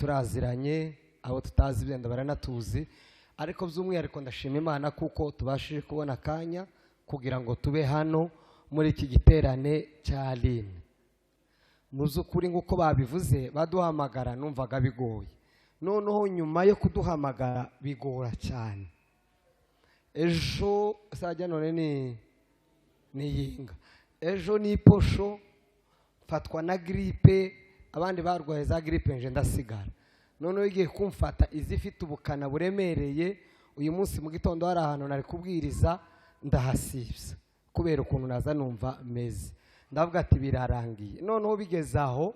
turaziranye, abo tutazi benda baranatuzi, ariko by'umwihariko ndashima Imana kuko tubashije kubona akanya kugira ngo tube hano muri iki giterane cya Aline. Muzukuri nguko babivuze baduhamagara numvaga bigoye, noneho nyuma yo kuduhamagara bigora cyane. Ejo sajya none ni yinga, ejo ni posho fatwa na gripe, abandi barwaye za gripe nje ndasigara. Noneho igiye kumfata izifite ubukana buremereye, uyu munsi mu gitondo hari ahantu nari kubwiriza ndahasibya kubera ukuntu naza numva meze. Ndavuga ati birarangiye. Noneho bigeze aho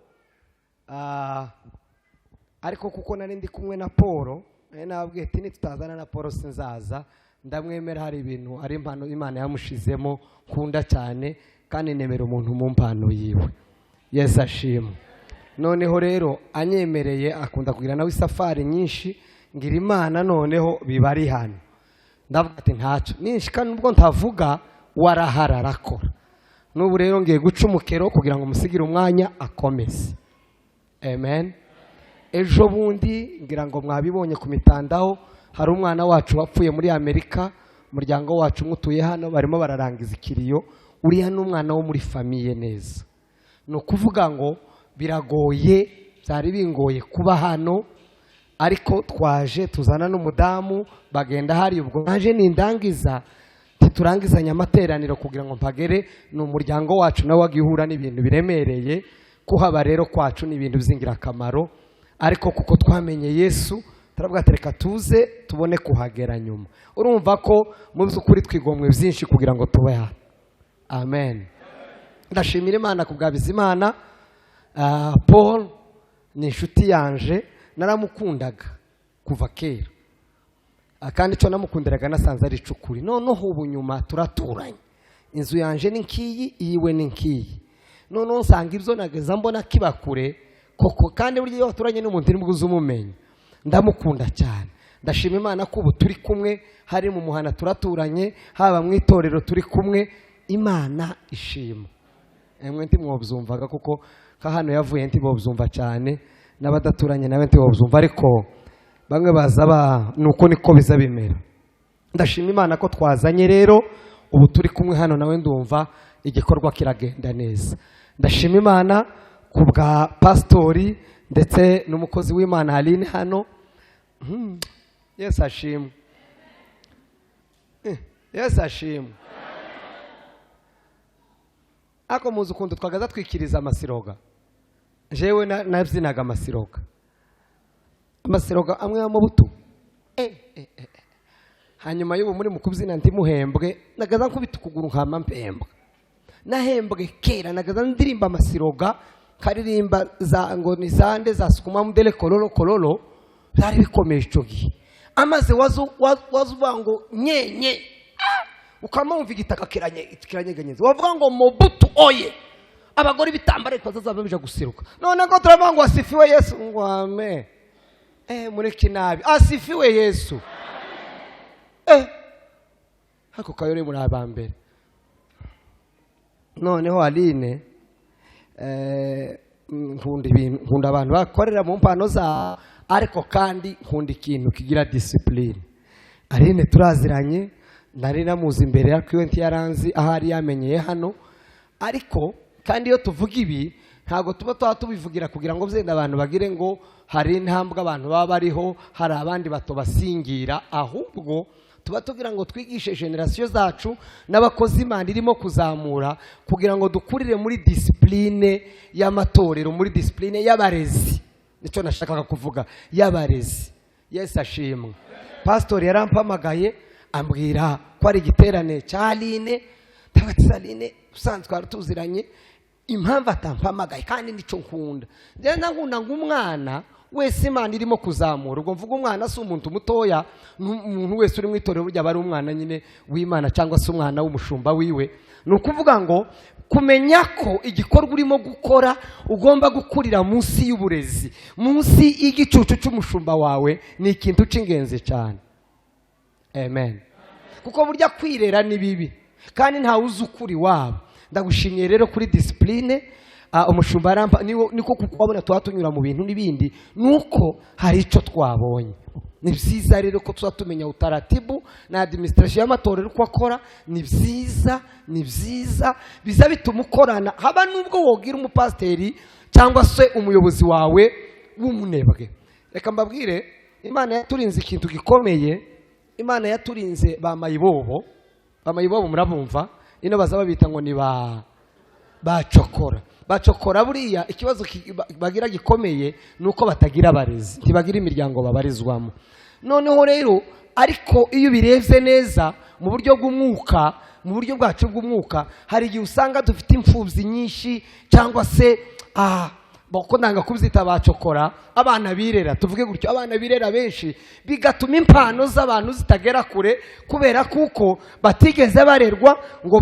ariko kuko nari ndi kumwe na Paul, nababwiye ati nitutazana na Paul sinzaza, ndamwemera hari ibintu ari impano Imana yamushizemo kunda cyane kandi nemera umuntu mu mpano yiwe. Yesu ashimwe. Noneho rero anyemereye akunda kugira nawe isafari nyinshi, ngira Imana noneho bibari hano. Ndavuga ati ntacyo ninshika nubwo ntavuga waraharara akora. N'ubu rero ngiye guca umukero kugira ngo musigire umwanya akomeze. Amen. Ejo bundi ngira ngo mwabibonye ku mitandaho, hari umwana wacu wapfuye muri Amerika, umuryango wacu mutuye hano barimo bararangiza ikiriyo, uriya n'umwana wo muri famiye neza. No kuvuga ngo biragoye, byari bingoye kuba hano, ariko twaje tuzana n'umudamu bagenda hari ubwo naje nindangiza turangizanya amateraniro kugira ngo mpagere n'umuryango wacu nawe wagihura n'ibintu biremereye. Kuhaba rero kwacu n'ibintu by'ingirakamaro, ariko kuko twamenye Yesu turavuga tereka tuze tubone kuhagera nyuma. Urumva ko mu by'ukuri twigomwe byinshi kugira ngo tube hano. Amen. Ndashimira Imana kubwa Bizimana. Paul ni inshuti yanje, naramukundaga kuva kera, kandi cyo namukundiraga nasanze ari cukuri. Noneho ubu nyuma turaturanye, inzu yanje ni nkiyi, iyiwe ni nkiyi. Noneho nsanga ibyo nageza mbona kibakure koko, kandi buryo iyo turanye n'umuntu iri muguze umumenya. Ndamukunda cyane. Ndashima Imana ko ubu turi kumwe, hari mu muhana turaturanye, haba mu itorero turi kumwe. Imana ishima. Emwe nti mwobyumvaga kuko hano yavuye nti bobyumva cyane, n'abadaturanye nawe nti bobyumva, ariko bamwe baza nuko niko biza bimera. Ndashima Imana ko twazanye rero ubu turi kumwe hano, nawe ndumva igikorwa kiragenda neza. Ndashima Imana kubwa pastori ndetse n'umukozi w'Imana Aline hano. Yesu ashimwe. Yesu ashimwe. Ako muzi ukuntu twagaza twikiriza amasiroga. Jewe nabyinaga amasiroga. Amasiroga amwe y'amabuto. Hanyuma y'ubu muri mu kubyina ndi muhembwe, nagaza nkubita ukuguru nkama mpembwa. Nahembwe kera nagaza ndirimba amasiroga, karirimba za ngo ni zande za sukuma mudele kololo zari bikomeye ico gihe. Amaze wazuvuga ngo nyenye, ukamumva igitaka kiranyeganyeza, wavuga ngo Mobutu oye, abagore bitambare twazazaba bija gusiruka. None ngo turavuga ngo asifiwe Yesu, ngo amen. Mureke nabi, asifiwe Yesu. Hako kayore muri abambere. Noneho Aline nkunda abantu bakorera mu mpano za, ariko kandi nkunda ikintu kigira discipline. Aline turaziranye, nari namuzi imbere ya kwenti yaranzi ahari yamenyeye hano, ariko kandi iyo tuvuga ibi ntago tuba tubivugira kugira ngo byenda abantu bagire ngo hari intambwe abantu baba bariho, hari abandi bato basingira, ahubwo tuba tugira ngo twigishe generation zacu n'abakozi Imana irimo kuzamura kugira ngo dukurire muri discipline y'amatorero, muri discipline y'abarezi. Nicyo nashakaga kuvuga, y'abarezi. Yesu ashimwe. Pastor yarampamagaye ambwira ko ari igiterane cya Aline. Ndabati Aline usanzwe arutuziranye, impamvu atampamagaye kandi nico nkunda. Ndenda nkunda ngumwana wese Imana irimo kuzamura. Ubwo mvuga umwana si umuntu mutoya, umuntu wese uri mu itorero burya bari umwana nyine w'Imana cyangwa se umwana w'umushumba wiwe. Nukuvuga ngo kumenya ko igikorwa urimo gukora ugomba gukurira munsi y'uburezi, munsi y'igicucu cy'umushumba wawe, ni ikintu cy'ingenzi cyane. Amen. Kuko burya kwirera ni bibi kandi nta uzi ukuri wabo. Ndagushimiye rero kuri discipline. umushumba arampa niko kubona tuba tunyura mu bintu n'ibindi nuko hari icyo twabonye. Ni byiza rero ko tuba tumenya utaratibu na administration y'amatorero uko akora. Ni byiza biza bituma ukorana, haba nubwo wogira umupasiteri cyangwa se umuyobozi wawe w'umunebwe. Reka mbabwire, Imana yaturinze ikintu gikomeye. Imana yaturinze ba mayibobo murabumva, ino baza babita ngo ni bacokora buriya ikibazo bagira gikomeye nuko batagira abarezi, ntibagira imiryango babarizwamo. Noneho rero ariko iyo birebye neza mu buryo bw'umwuka, mu buryo bwacu bw'umwuka, hari igihe usanga dufite imfubyi nyinshi cyangwa se bako ndanga kubzita bacokora abana birera, tuvuge gutyo, abana birera benshi, bigatuma impano z'abantu zitagera kure kubera kuko batigeze barerwa ngo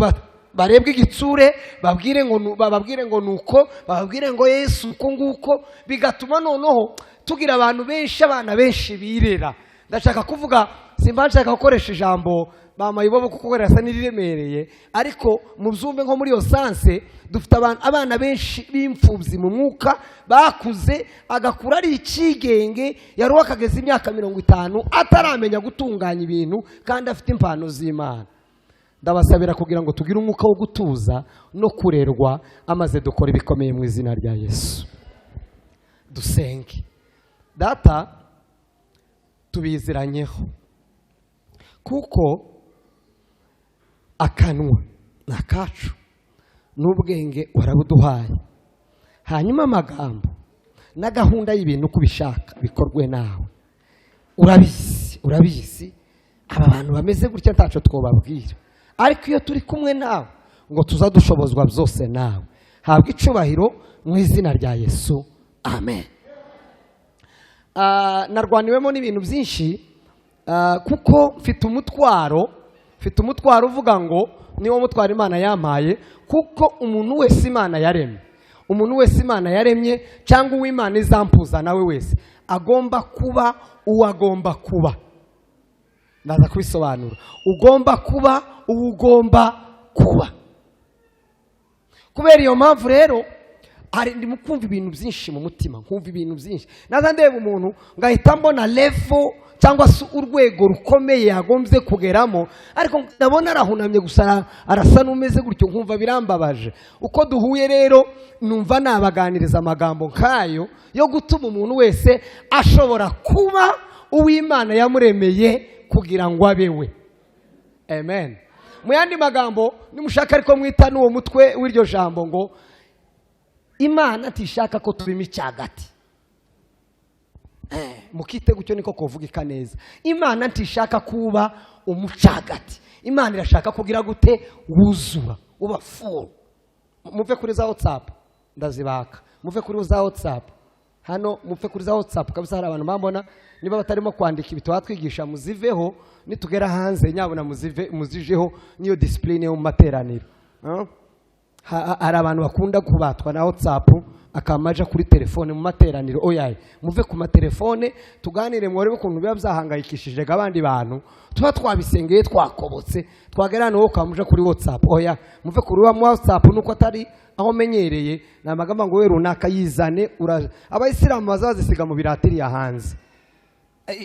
barebwe igitsure, bababwire ngo nuko, bababwire ngo Yesu uko nguko, bigatuma noneho tugira abantu benshi, abana benshi birera. Ndashaka kuvuga, simba nshaka gukoresha ijambo bamayibobo kuko rasa n'iriremereye, ariko mu byumve nko muri yo sanse dufite abana benshi b'imfubyi mu mwuka, bakuze agakura ari ikigenge, yaruwa akageza imyaka 50 ataramenya gutunganya ibintu kandi afite impano z'Imana. Ndabasabira kugira ngo tugire umwuka wo gutuza no kurerwa, amaze dukora ibikomeye mu izina rya Yesu. Dusenge. Data, tubiziranyeho kuko akanwa nakacu n'ubwenge warabuduhaye, hanyuma amagambo na gahunda y'ibintu kubishaka bikorwe nawe. Urabizi aba bantu bameze gutya ntaco twobabwira, ariko iyo turi kumwe nawe ngo tuzadushobozwa byose nawe. Habwa icubahiro mu izina rya Yesu, amen. Narwaniwemo n'ibintu byinshi kuko mfite umutwaro uvuga ngo niwo mutwaro Imana yampaye, kuko umuntu wese Imana yaremye cyangwa uw'Imana izampuza nawe wese agomba kuba uwo agomba kuba. Ndaza kubisobanura. Ugomba kuba uwo ugomba kuba. Kubera iyo mpamvu rero ndi mukumva ibintu byinshi mu mutima, nkumva ibintu byinshi. Naza ndeba umuntu ngahita mbona level cyangwa se urwego rukomeye yagombye kugeramo, ariko ndabona arahunamye gusa, arasa n'umeze gutyo, nkumva birambabaje. Uko duhuye rero numva nabaganiriza amagambo nkayo yo gutuma umuntu wese ashobora kuba uw'Imana yamuremeye kugira ngo abewe. Amen. Mu yandi magambo nimushaka ariko mwita n'uwo mutwe w'iryo jambo ngo Imana tishaka ko tubima icyagati. Mukite gutyo niko kuvugika neza. Imana ntishaka kuba umucagati. Imana irashaka kugira gute wuzura, uba full. Muve kuri za WhatsApp ndazibaka. Muve kuri za WhatsApp. Hano muve kuri za WhatsApp kabisa, hari abantu bambona niba batarimo kwandika ibitwa twigisha muziveho, nitugera hanze nyabona muzijeho niyo discipline yo mu materaniro. Hari abantu bakunda kubatwa na WhatsApp akamaja kuri telefone mu materaniro. Oyaye, muve ku matelefone tuganire mwore ukuntu biba byahangayikishije abandi bantu, tuba twabisengeye twakobotse, twagerana wowe kamuja kuri WhatsApp. Oya, muve kuri WhatsApp nuko atari aho menyereye, namagamba ngo we runaka yizane. Abayisilamu bazazisiga mu biratiri ya hanze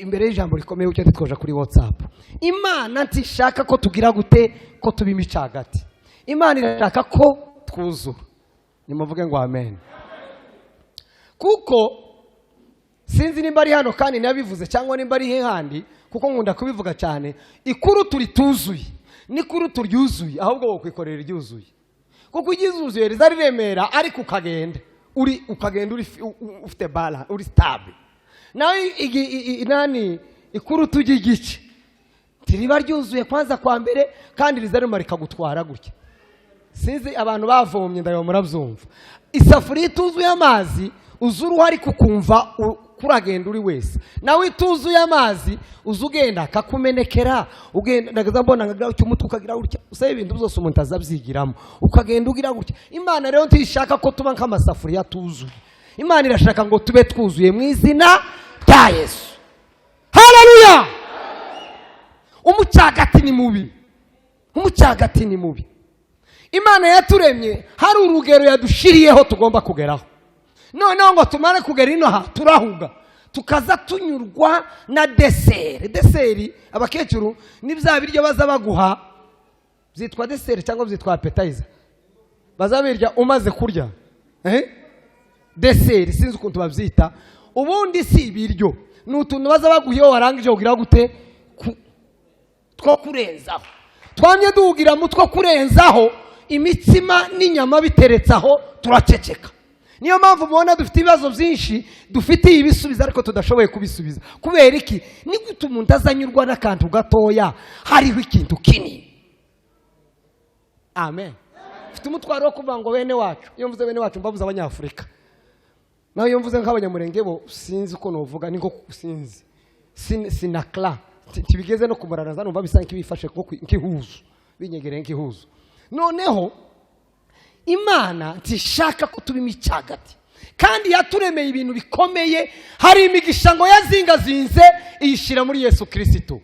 imbere y'ijambo rikomeye ucyo titwoja kuri WhatsApp. Imana ntishaka ko tugira gute, ko tubima icagati. Imana irashaka ko twuzura. Nimuvuge ngo amen. Kuko sinzi nimba ari hano kandi nabivuze cyangwa nimba ari hehandi, kuko nkunda kubivuga cyane, ikuru turi tuzuye nikuru turyuzuye, ahubwo wo kwikorera iryuzuye. Kuko igizuzuye rizari remera, ariko ukagenda ufite bala, uri stable. Nawe ikuru tujye igice tiriba ryuzuye kwanza kwa mbere, kandi rizari marika gutwara gutya. Sinzi abantu bavomye ndayo murabyumva. Isafuriya ituzuye amazi uzuru hari kukumva kuragenda uri wese. Nawe ituzuye amazi uzugenda kakumenekera, ugenda ndagaza mbona ngagira cyo umutwe ukagira gutya, usaye ibintu byose umuntu azabyigiramo ukagenda ugira gutya. Imana rero ntishaka ko tuba nk'amasafuriya tuzuye. Imana irashaka ngo tube twuzuye mu izina rya Yesu. Haleluya. Umucagati ni mubi. Imana yaturemye hari urugero yadushiriyeho tugomba kugeraho. Noneho ngo tumare kugera ino ha turahuga tukaza tunyurwa na deseri. Deseri abakecuru ni bya biryo baza baguha byitwa deseri cyangwa byitwa appetizer. Bazabirya umaze kurya. Deseri sinzi ukuntu babyita. Ubundi si ibiryo. N'utuntu baza baguhiyo warangije kugira gute two kurenzaho. Twamye duhugira mu two kurenzaho imitsima n'inyama biteretsaho turaceceka. Niyo mpamvu mubona dufite ibibazo byinshi dufite ibisubizo ariko tudashoboye kubisubiza. Kubera iki? Ni gute umuntu azanyurwa n'akantu gatoya hariho ikintu kinini. Amen. Ufite umutwaro wo kuvuga ngo bene wacu. Iyo mvuze bene wacu mbabuza abanyafurika. Naho iyo mvuze nk'abanyamurenge bo sinzi uko novuga niko sinzi. Sinakla. Tibigeze no kumuranaza numva bisa nk'ibifashe nk'ihuzu. Binyegereye nk'ihuzu. Noneho Imana ntishaka ko tuba imicagati. Kandi yaturemeye ibintu bikomeye. Hari imigisha ngo yazingazinze iyishira muri Yesu Kristo.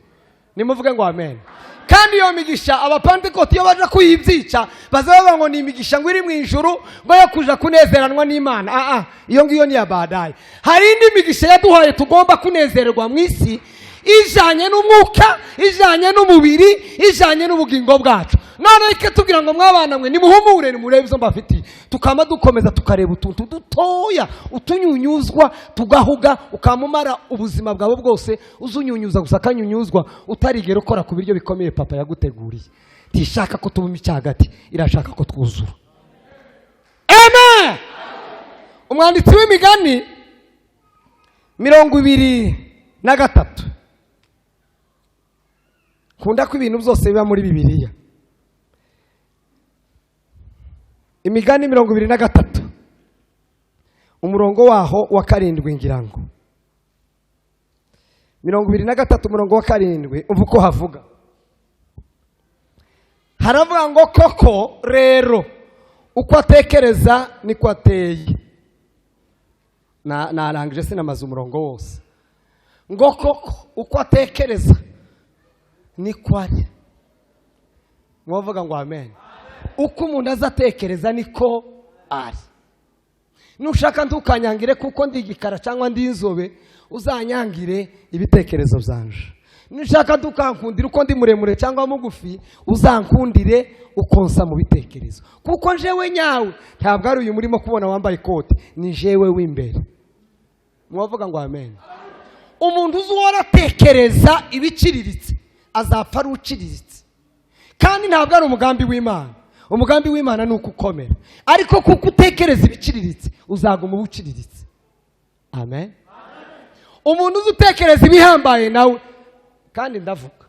Nimuvuge ngo amen. Kandi iyo migisha abapantekote iyo baje kuyibyica bazaba ngo ni imigisha ngo iri mu ijuru ngo yo kuja kunezeranwa n'Imana. Iyo ngiyo ni yabadaye. Hari indi migisha yaduhaye tugomba kunezererwa mu isi ijanye n'umwuka, ijanye n'umubiri, ijanye n'ubugingo bwacu. None ike tugira ngo mwabana mwe nimuhumure nimurebe izo mbafitiye. Tukama dukomeza tukareba utuntu dutoya utunyunyuzwa tugahuga ukamumara ubuzima bwawe bwose uzunyunyuza gusa kanyunyuzwa utarigera ukora ku biryo bikomeye papa yaguteguriye. Tishaka ko tuba imicagati, irashaka ko twuzura. Amen. Umwanditsi w'imigani 23 kunda ko ibintu byose biba muri Bibiliya. Imigani 23 umurongo waho wa 7 ngirango 23 umurongo wa 7 uvuko havuga. Haravuga ngo koko rero uko atekereza niko ateye. Narangije sinamaze umurongo wose. Ngo koko uko atekereza niko ari. Mwavuga ngo amen. Uko umuntu azatekereza niko ari. Nushaka ntukanyangire kuko ndi igikara cyangwa ndi inzobe uzanyangire ibitekerezo byanje. Nushaka ntukankundire uko ndi muremure cyangwa mugufi uzankundire ukonsa mu bitekerezo. Kuko njewe nyawe ntabwo ari uyu murimo kubona wambaye ikote ni jewe w'imbere. Mwavuga ngo amen. Umuntu uzora tekereza ibiciriritse azapfa ari uciriritse. Kandi ntabwo ari umugambi w'Imana. Umugambi w'Imana ni ukukomera. Ariko kuko utekereza ibiciriritse uzaguma ubuciriritse. Amen. Umuntu uzutekereza ibihambaye nawe kandi ndavuga.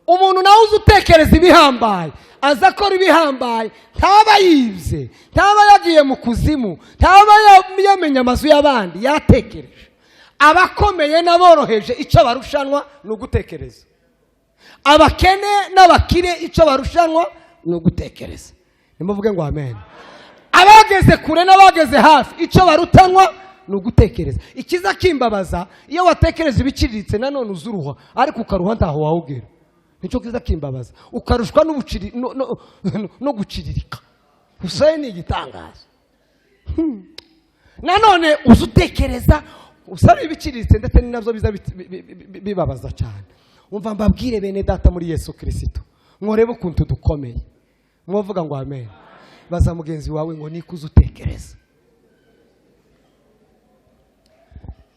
Umuntu nawe uzutekereza ibihambaye azakora ibihambaye ntaba yibye, ntaba yagiye mu kuzimu, ntaba yamenya amazu y'abandi yatekereje. Abakomeye n'aboroheje icyo barushanwa ni ugutekereza. Abakene n'abakire icyo barushanwa ni ugutekereza. Nimuvuge ngo amen. Abageze kure n'abageze hafi icyo barutanwa ni ugutekereza. Ikiza kimbabaza iyo watekereza ibiciriritse nanone uzuruha ariko ukaruha ntaho wawugera. Nicyo kiza kimbabaza. Ukarushwa n'ubuciri no guciririka. Usaye ni igitangaza. Nanone uzutekereza usaba ibiciriritse ndetse n'inavyo biza bibabaza cyane. Umva mbabwire bene data muri Yesu Kristo. Mworebe ukuntu dukomeye. Mwovuga ngo amen. Baza mugenzi wawe ngo nikuzutekereza.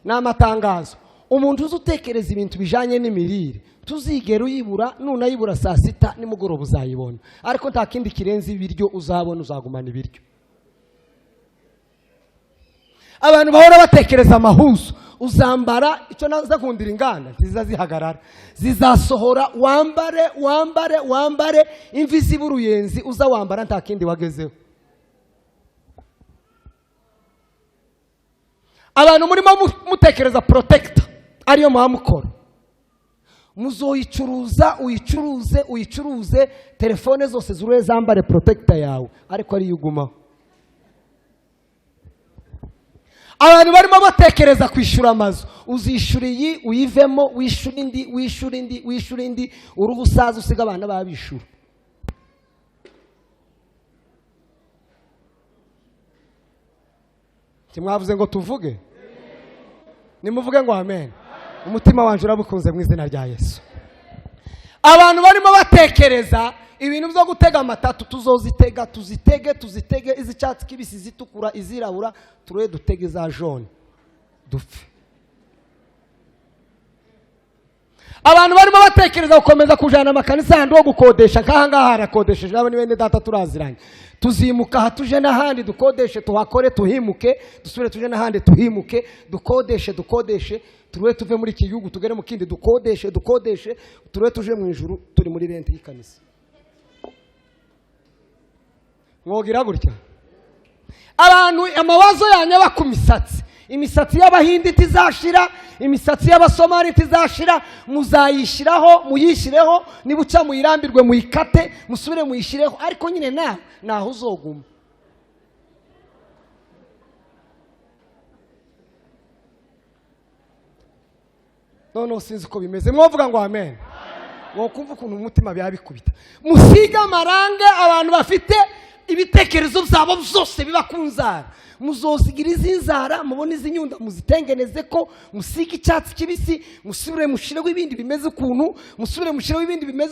N'amatangazo. Umuntu uzutekereza ibintu bijanye n'imirire tuzigera uyibura nunayibura saa 6 nimugoroba uzayibona. Ariko nta kindi kirenze ibiryo uzabona uzagumana ibiryo. Abantu bahora batekereza amahuzo uzambara icyo naza kundira inganda zizazihagarara zizasohora wambare imvi z'uruyenzi uza wambara nta kindi wagezeho. Abantu murimo mutekereza protector ariyo mwamukora muzoyicuruza uyicuruze telefone zose zurwe zambare protector yawe ariko ari yugumaho. abantu barimo batekereza kwishyura amazu, uzishyura iyi uyivemo, wishyura indi, wishyura indi, wishyura indi, uruhu usaza usiga abana babishyura. Kimwavuze ngo tuvuge, nimuvuge ngo amen. Umutima wanjye urabukunze mu izina rya Yesu. Abantu barimo batekereza ibintu byo gutega amatatu, tuzozitega, tuzitege iz'icyatsi kibisi, zitukura, izirabura, turwe dutege za jaune dupfe. Abantu barimo batekereza gukomeza kujana amakanisa handi wo gukodesha, nkaha ngaha harakodesheje, abo ni bene data turaziranye. Tuzimuka hatuje n'ahandi dukodeshe, tuhakore tuhimuke, dusubire tuje n'ahandi tuhimuke, dukodeshe, turwe tuve muri iki gihugu tugere mu kindi, dukodeshe, turwe tuje mu ijuru, turi muri renti y'ikanisa. Mwogira gutya. Abantu amawazo yanyaba ku misatsi, imisatsi y'abahindi tizashira, imisatsi y'abasomali tizashira, muzayishiraho, muyishireho, nibuca muyirambirwe muyikate, musubire muyishireho, ariko nyine naho uzoguma. None sinzi ko bimeze, mwovuga ngo amen. Wokumva ukuntu umutima byabikubita. Musiga amarange abantu bafite ibitekerezo byabo byose biba kunzara, muzosigira izinzara, mubone izinyunda muzitengeneze ko, musige icyatsi kibisi, musubire mushireho ibindi bimeze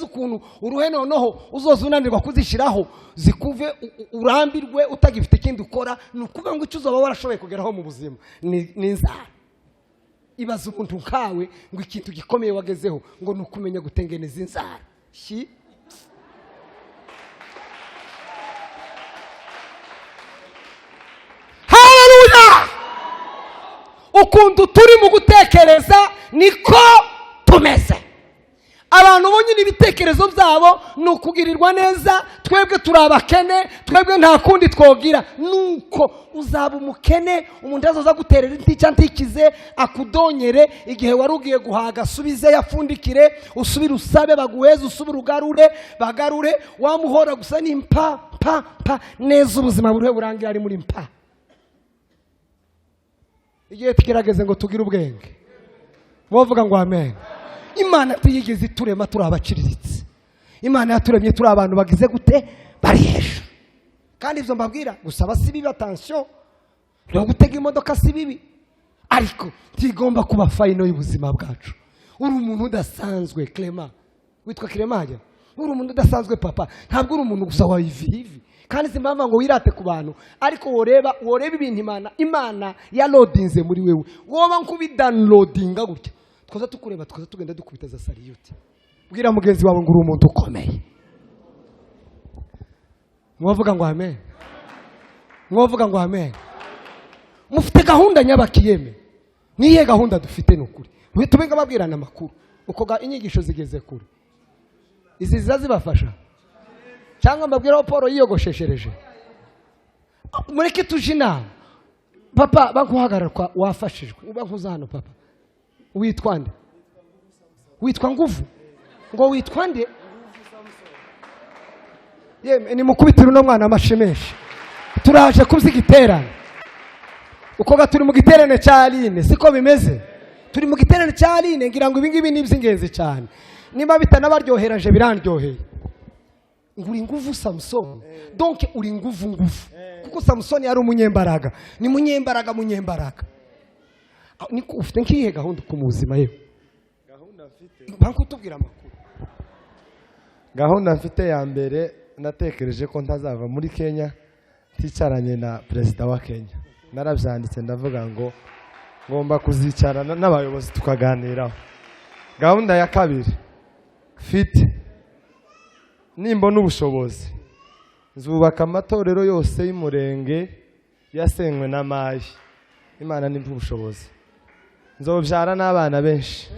ukuntu, uruhe noneho uzoza unanirwa kuzishiraho zikuve, urambirwe utagifite ikindi ukora. Nukuvuga ngo icyo uzoba warashoboye kugeraho mu buzima ni inzara. Ibaza umuntu nkawe ngo ikintu gikomeye wagezeho ngo nukumenya gutengeneza inzara. Ukuntu turi mu gutekereza niko tumeze. Abantu bonyine ibitekerezo byabo ni ukugirirwa neza, twebwe turabakene, twebwe nta kundi twogira. Nuko uzaba umukene, umuntu azoza guterera intica ntikize, akudonyere, igihe warugiye guhaga subize yafundikire, usubire usabe baguheze, usubire bagarure, wamuhora gusa ni mpa neza, ubuzima burihe burangira ari muri mpa. Igihe tugerageze ngo tugire ubwenge, mwovuga ngo amen. Imana tuyigeze iturema turi abaciriritse. Imana yaturemye turi abantu bagize gute, bari hejuru. Kandi ibyo mbabwira, gusaba si bibi, attention, no gutega imodoka si bibi, ariko ntigomba kuba fayino y'ubuzima bwacu. Uri umuntu udasanzwe, Clement, witwa Clement, uri umuntu udasanzwe papa, ntabwo uri umuntu gusa wa ivi. Kandi simbamba ngo wirate ku bantu, ariko woreba ibintu Imana ya loadinze muri wewe, woba nkubidownloadinga gutya, twaza tukureba, twaza tugenda dukubita za saliyuti. Bwira mugenzi wawe ngo uri umuntu ukomeye. Mwavuga ngo amen. Mufite gahunda nyabakiyeme. Niye gahunda dufite n'ukuri. Tubenga babwirana amakuru. Uko inyigisho zigeze kure. Izi zibafasha. Cyangwa mbabwira Paul yiyogosheshereje. Mureke tuje inama. Papa baguhagarara wafashijwe. Uba nkuza hano papa. Witwa nde? Witwa Nguvu. Ngo witwa nde? Yeme ni mukubitira no mwana amashimeshi. Turaje kubzigiterana. Uko turi mu giterane cya Aline, siko bimeze. Turi mu giterane cya Aline, ngira ngo ibingibi ni iby'ingenzi cyane. Niba bitanabaryoheraje birandyoheye. Nguri Nguvu Samson. Donc uri nguvu. Kuko Samson yari umunyembaraga. Ni munyembaraga. Niko ufite nkihe gahunda ku muzima yewe? Gahunda mfite. Banko tubwira amakuru. Gahunda mfite ya mbere, natekereje ko ntazava muri Kenya ticaranye na perezida wa Kenya. Narabyanditse ndavuga ngo ngomba kuzicarana n'abayobozi tukaganiraho. Gahunda ya kabiri, mfite nimbona ubushobozi, nzubaka amatorero yose y'umurenge yasenywe n'amayi. Imana nimba ubushobozi, nzobyara n'abana benshi.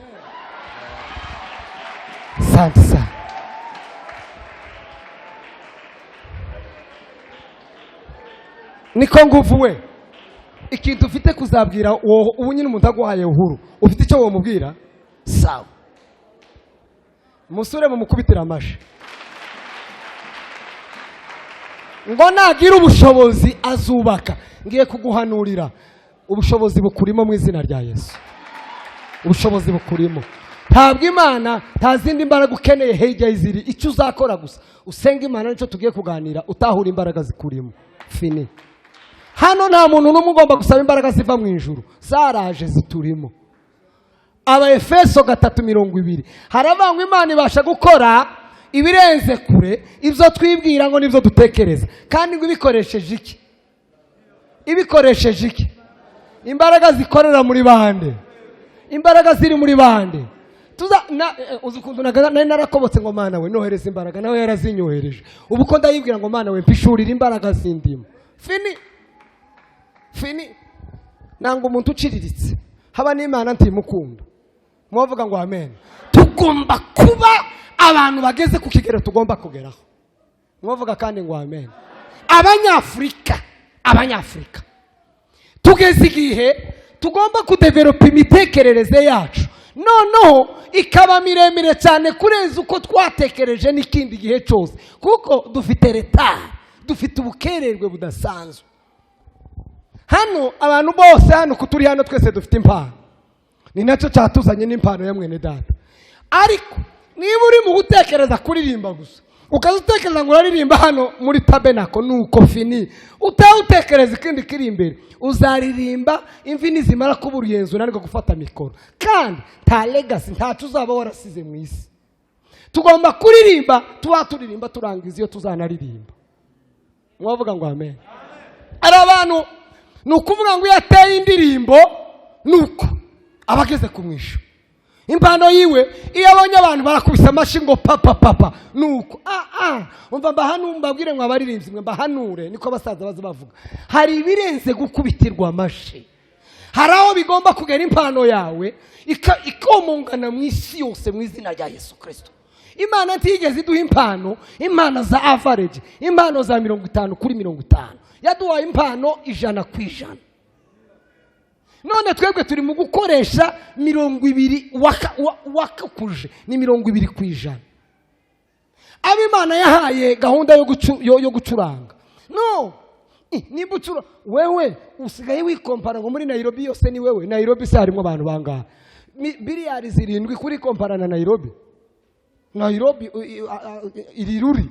Sansa. Niko Nguvu we, ikintu ufite kuzabwira ubu nyine umuntu aguhaye uhuru, ufite icyo wamubwira? Sawa. Musore mumukubitira amashi. Ngo nagira ubushobozi azubaka. Ngiye kuguhanurira. ubushobozi bukurimo mu izina rya Yesu. Ubushobozi bukurimo. Ntabwo Imana nta zindi mbaraga ukeneye hirya y'iziri. Icyo uzakora gusa usenga Imana, nicyo tugiye kuganira, utahura imbaraga zikurimo. Fini. Hano nta muntu n'umwe ugomba gusaba imbaraga ziva mu ijuru, zaraje ziturimo. Abaefeso 3:20 haravangwa Imana ibasha gukora ibirenze kure ibyo twibwira ngo nibyo dutekereza, kandi ngo ibikoresheje iki? Ibikoresheje iki? Imbaraga zikorera muri bande. Imbaraga ziri muri bande. Uzukundu nari narakobotse ngo Mana we nohereza imbaraga, nawe yarazinyohereje. Ubu ko ndayibwira ngo Mana we mpishurira imbaraga zindimo. Fini. Nanga umuntu uciriritse haba n'Imana ntimukunda. Mwavuga ngo amen. Tugomba kuba abantu bageze ku kigero tugomba kugeraho. Mwavuga kandi ngo amen. Abanyafrika tugeze igihe tugomba kudevelopa imitekerereze yacu, noneho ikaba miremire cyane kurenza uko twatekereje n'ikindi gihe cyose, kuko dufite retard, dufite ubukererwe budasanzwe. Hano abantu bose hano kuturi hano twese dufite impano, ni nacyo cyatuzanye n'impano ya mwene data. Ariko niba uri mu gutekereza kuririmba gusa, ukazutekereza ngo uraririmba hano muri tabernacle, nuko fini. Utawutekereza ikindi kiri imbere, uzaririmba imvi nizimara kuba uruyenzo nanirwa gufata mikoro, kandi nta legacy, ntacu uzaba warasize mu isi. Tugomba kuririmba, turirimba turangiza iyo tuzanaririmba. Mwavuga ngo amen. Ari abantu nukuvuga ngo yateye indirimbo nuko abageze kumwisha impano yiwe, iyo abonye abantu barakubisa amashi ngo papa nuko umva mbahanu mbabwire ngo abaririmbyi mwe mbahanure, niko abasaza baza bavuga. Hari ibirenze gukubitirwa amashi, hari aho bigomba kugera impano yawe ikomongana mu isi yose mu izina rya Yesu Kristo. Imana ntigeze iduha impano za average, impano za 50/50. Yaduhaye impano 100%. None twebwe turi mu gukoresha 20 wakakuje ni 20%. Abo Imana yahaye gahunda yo gucuranga. No, niba ucura wewe usigaye wikompara ngo muri Nairobi yose ni wewe. Nairobi se harimo abantu bangahe? Billiard 7 kuri kompara na Nairobi. Nairobi iri ruri.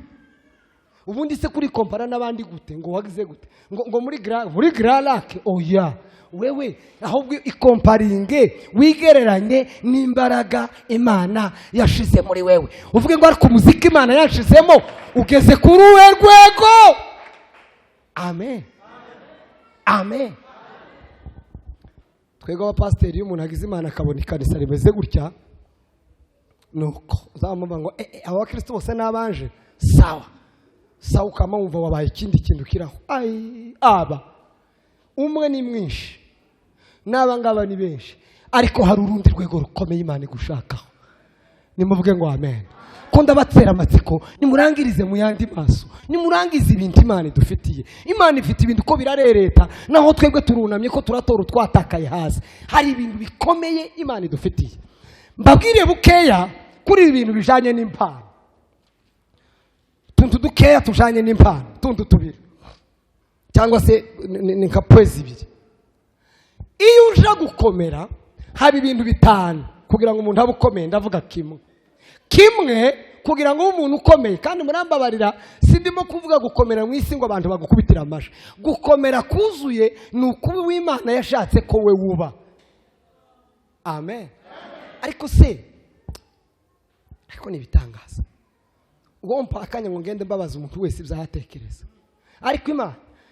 Ubundi se kuri kompara n'abandi gute ngo wagize gute? Ngo muri Grand Lac oya. Wewe ahubwo ikomparinge wigereranye n'imbaraga Imana yashize muri wewe. Uvuge ngo ariko muziki Imana yashizemo ugeze kuri uwe rwego. Amen. Twego abapasiteri iyo umuntu agize Imana akabona ikanisa rimeze gutya, nuko uzamuvuga ngo abakristo bose nabanje sawa ukama wumva wabaye ikindi kintu kiraho. Aba umwe ni mwinshi, n'abangaba ni benshi, ariko hari urundi rwego rukomeye Imana igushakaho. Nimuvuge ngo amen. Ko ndabatsera amatsiko, nimurangirize mu yandi maso, nimurangize ibintu Imana idufitiye. Imana ifite ibintu ko birarereta, naho twebwe turunamye ko turatora twatakaye hasi. Hari ibintu bikomeye Imana idufitiye. Mbabwire bukeya kuri ibintu bijanye n'impano. Tuntu dukeya tujanye n'impano, tuntu tubiri cyangwa se ni nka pwezi 2. Iyo uje gukomera hari ibintu 5 kugira ngo umuntu abukomeye. Ndavuga kimwe kugira ngo umuntu ukomeye, kandi murambabarira sindimo kuvuga gukomera mu isi ngo abantu bagukubitira amaje. Gukomera kuzuye ni ukuba w'Imana yashatse ko we wuba. Amen. Ariko nibitangaza uwo mpakanya ngo ngende mbabaza umuntu wese ibyatekereza. Ariko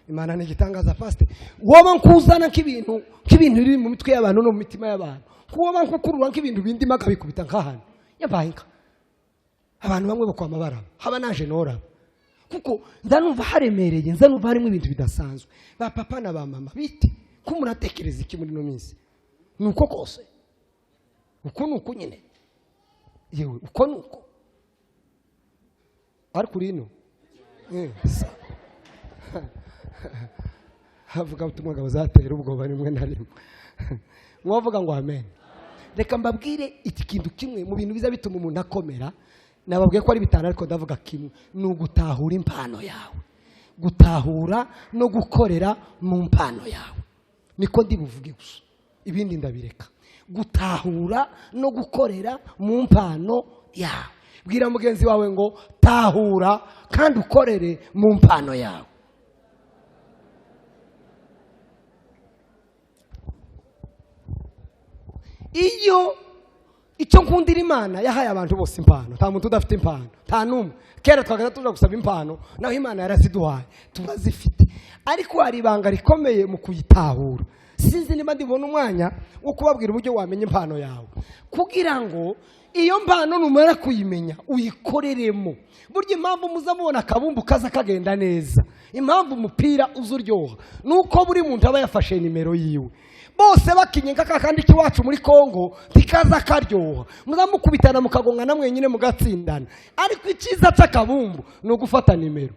Imana ni igitangaza pastor. Woba nkuzana nk'ibintu biri mu mitwe y'abantu no mu mitima y'abantu, woba nkukurura nk'ibintu bindi makabikubita nk'ahantu yabaye nka abantu bamwe bakwa amabara haba naje nora, kuko ndanumva haremereye, ndanumva harimo ibintu bidasanzwe. Ba papa na ba mama biti ko muratekereza iki muri no minsi? Nuko kose uko nyine yewe uko nuko ariko rino havuga ubutumwa ngabo zatera ubwoba rimwe na rimwe. Mwavuga ngo amen. Reka mbabwire iki kintu kimwe mu bintu biza bituma umuntu akomera. Nababwiye ko ari 5 ariko ndavuga kimwe, ni ugutahura impano yawe, gutahura no gukorera mu mpano yawe. niko ndi buvuge gusa, ibindi ndabireka. Gutahura no gukorera mu mpano yawe. Bwira mugenzi wawe ngo tahura kandi ukorere mu mpano yawe. Iyo icyo nkundira Imana yahaye abantu bose impano, nta muntu udafite impano, nta numwe. Kera twagaza tuja gusaba impano, naho Imana yaraziduhaye, turazifite. Ariko hari ibanga rikomeye mu kuyitahura. Sinzi niba ndibona umwanya wo kubabwira uburyo wamenya impano yawe, kugira ngo iyo mpano numara kuyimenya uyikoreremo. Burya impamvu muzamubona akabumbu kaza kagenda neza, impamvu umupira uzuryoha, nuko buri muntu aba yafashe nimero yiwe. Bose bakinyenga kakandi kiwacu muri Kongo tikaza karyoha, muzamukubitana mukagongana mwenyine mugatsindana. Ariko icyiza cy'akabumbu no gufata nimero.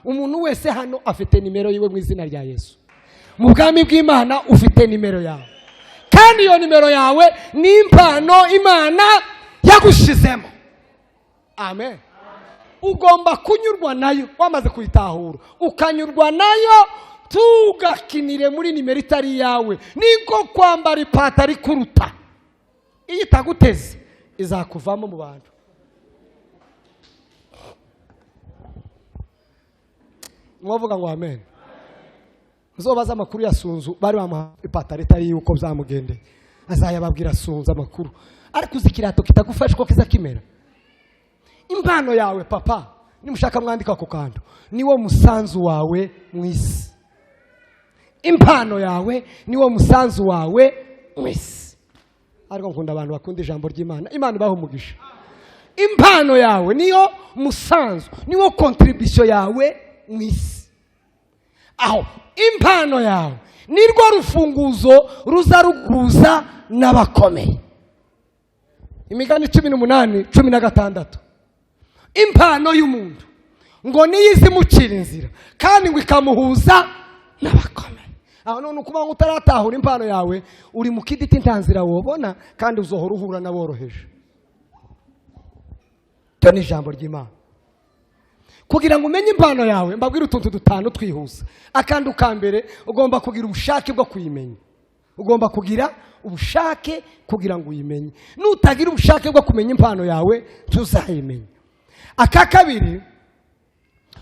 Umuntu wese hano afite nimero yiwe mu izina rya Yesu. Mu bwami bw'Imana ufite nimero yawe, kandi iyo nimero yawe ni impano Imana yagushizemo. Amen. Ugomba kunyurwa nayo wamaze kuyitahura, ukanyurwa nayo, tugakinire muri nimero itari yawe. Niko kwambara ipatari kuruta, iyo itaguteze izakuvamo mu bantu. Mwavuga ngo amen. Nzobaza amakuru ya Sunzu, bari bamuha ipatari itari yuko byamugendeye, azayababwira Sunzu amakuru. Ariko uzikirato kitagufasha ko kiza kimera. Impano yawe papa, nimushaka mwandika ku kantu, niwo musanzu wawe mu isi. Impano yawe niwo musanzu wawe mu isi. Ariko nkunda abantu bakunda ijambo ry'Imana, Imana ibaho umugisha. Impano yawe niyo musanzu, niwo contribution yawe mu isi. Aho impano yawe nirwo rufunguzo ruza ruguza n'abakomeye. Imigani 18:16. Impano y'umuntu ngo niyizimucira inzira kandi ngo ikamuhuza n'abakomeye. Aho none ukuba utaratahura impano yawe, uri mu kiditi ntanzira wobona kandi uzohora uhura naboroheje. Tani ijambo ry'Imana. Kugira ngo umenye impano yawe, mbabwira utuntu dutanu twihuza. Akandu kambere, ugomba kugira ubushake bwo kuyimenya. Ugomba kugira ubushake kugira ngo uyimenye. Nutagira ubushake bwo kumenya impano yawe, tuzayimenya. Aka kabiri,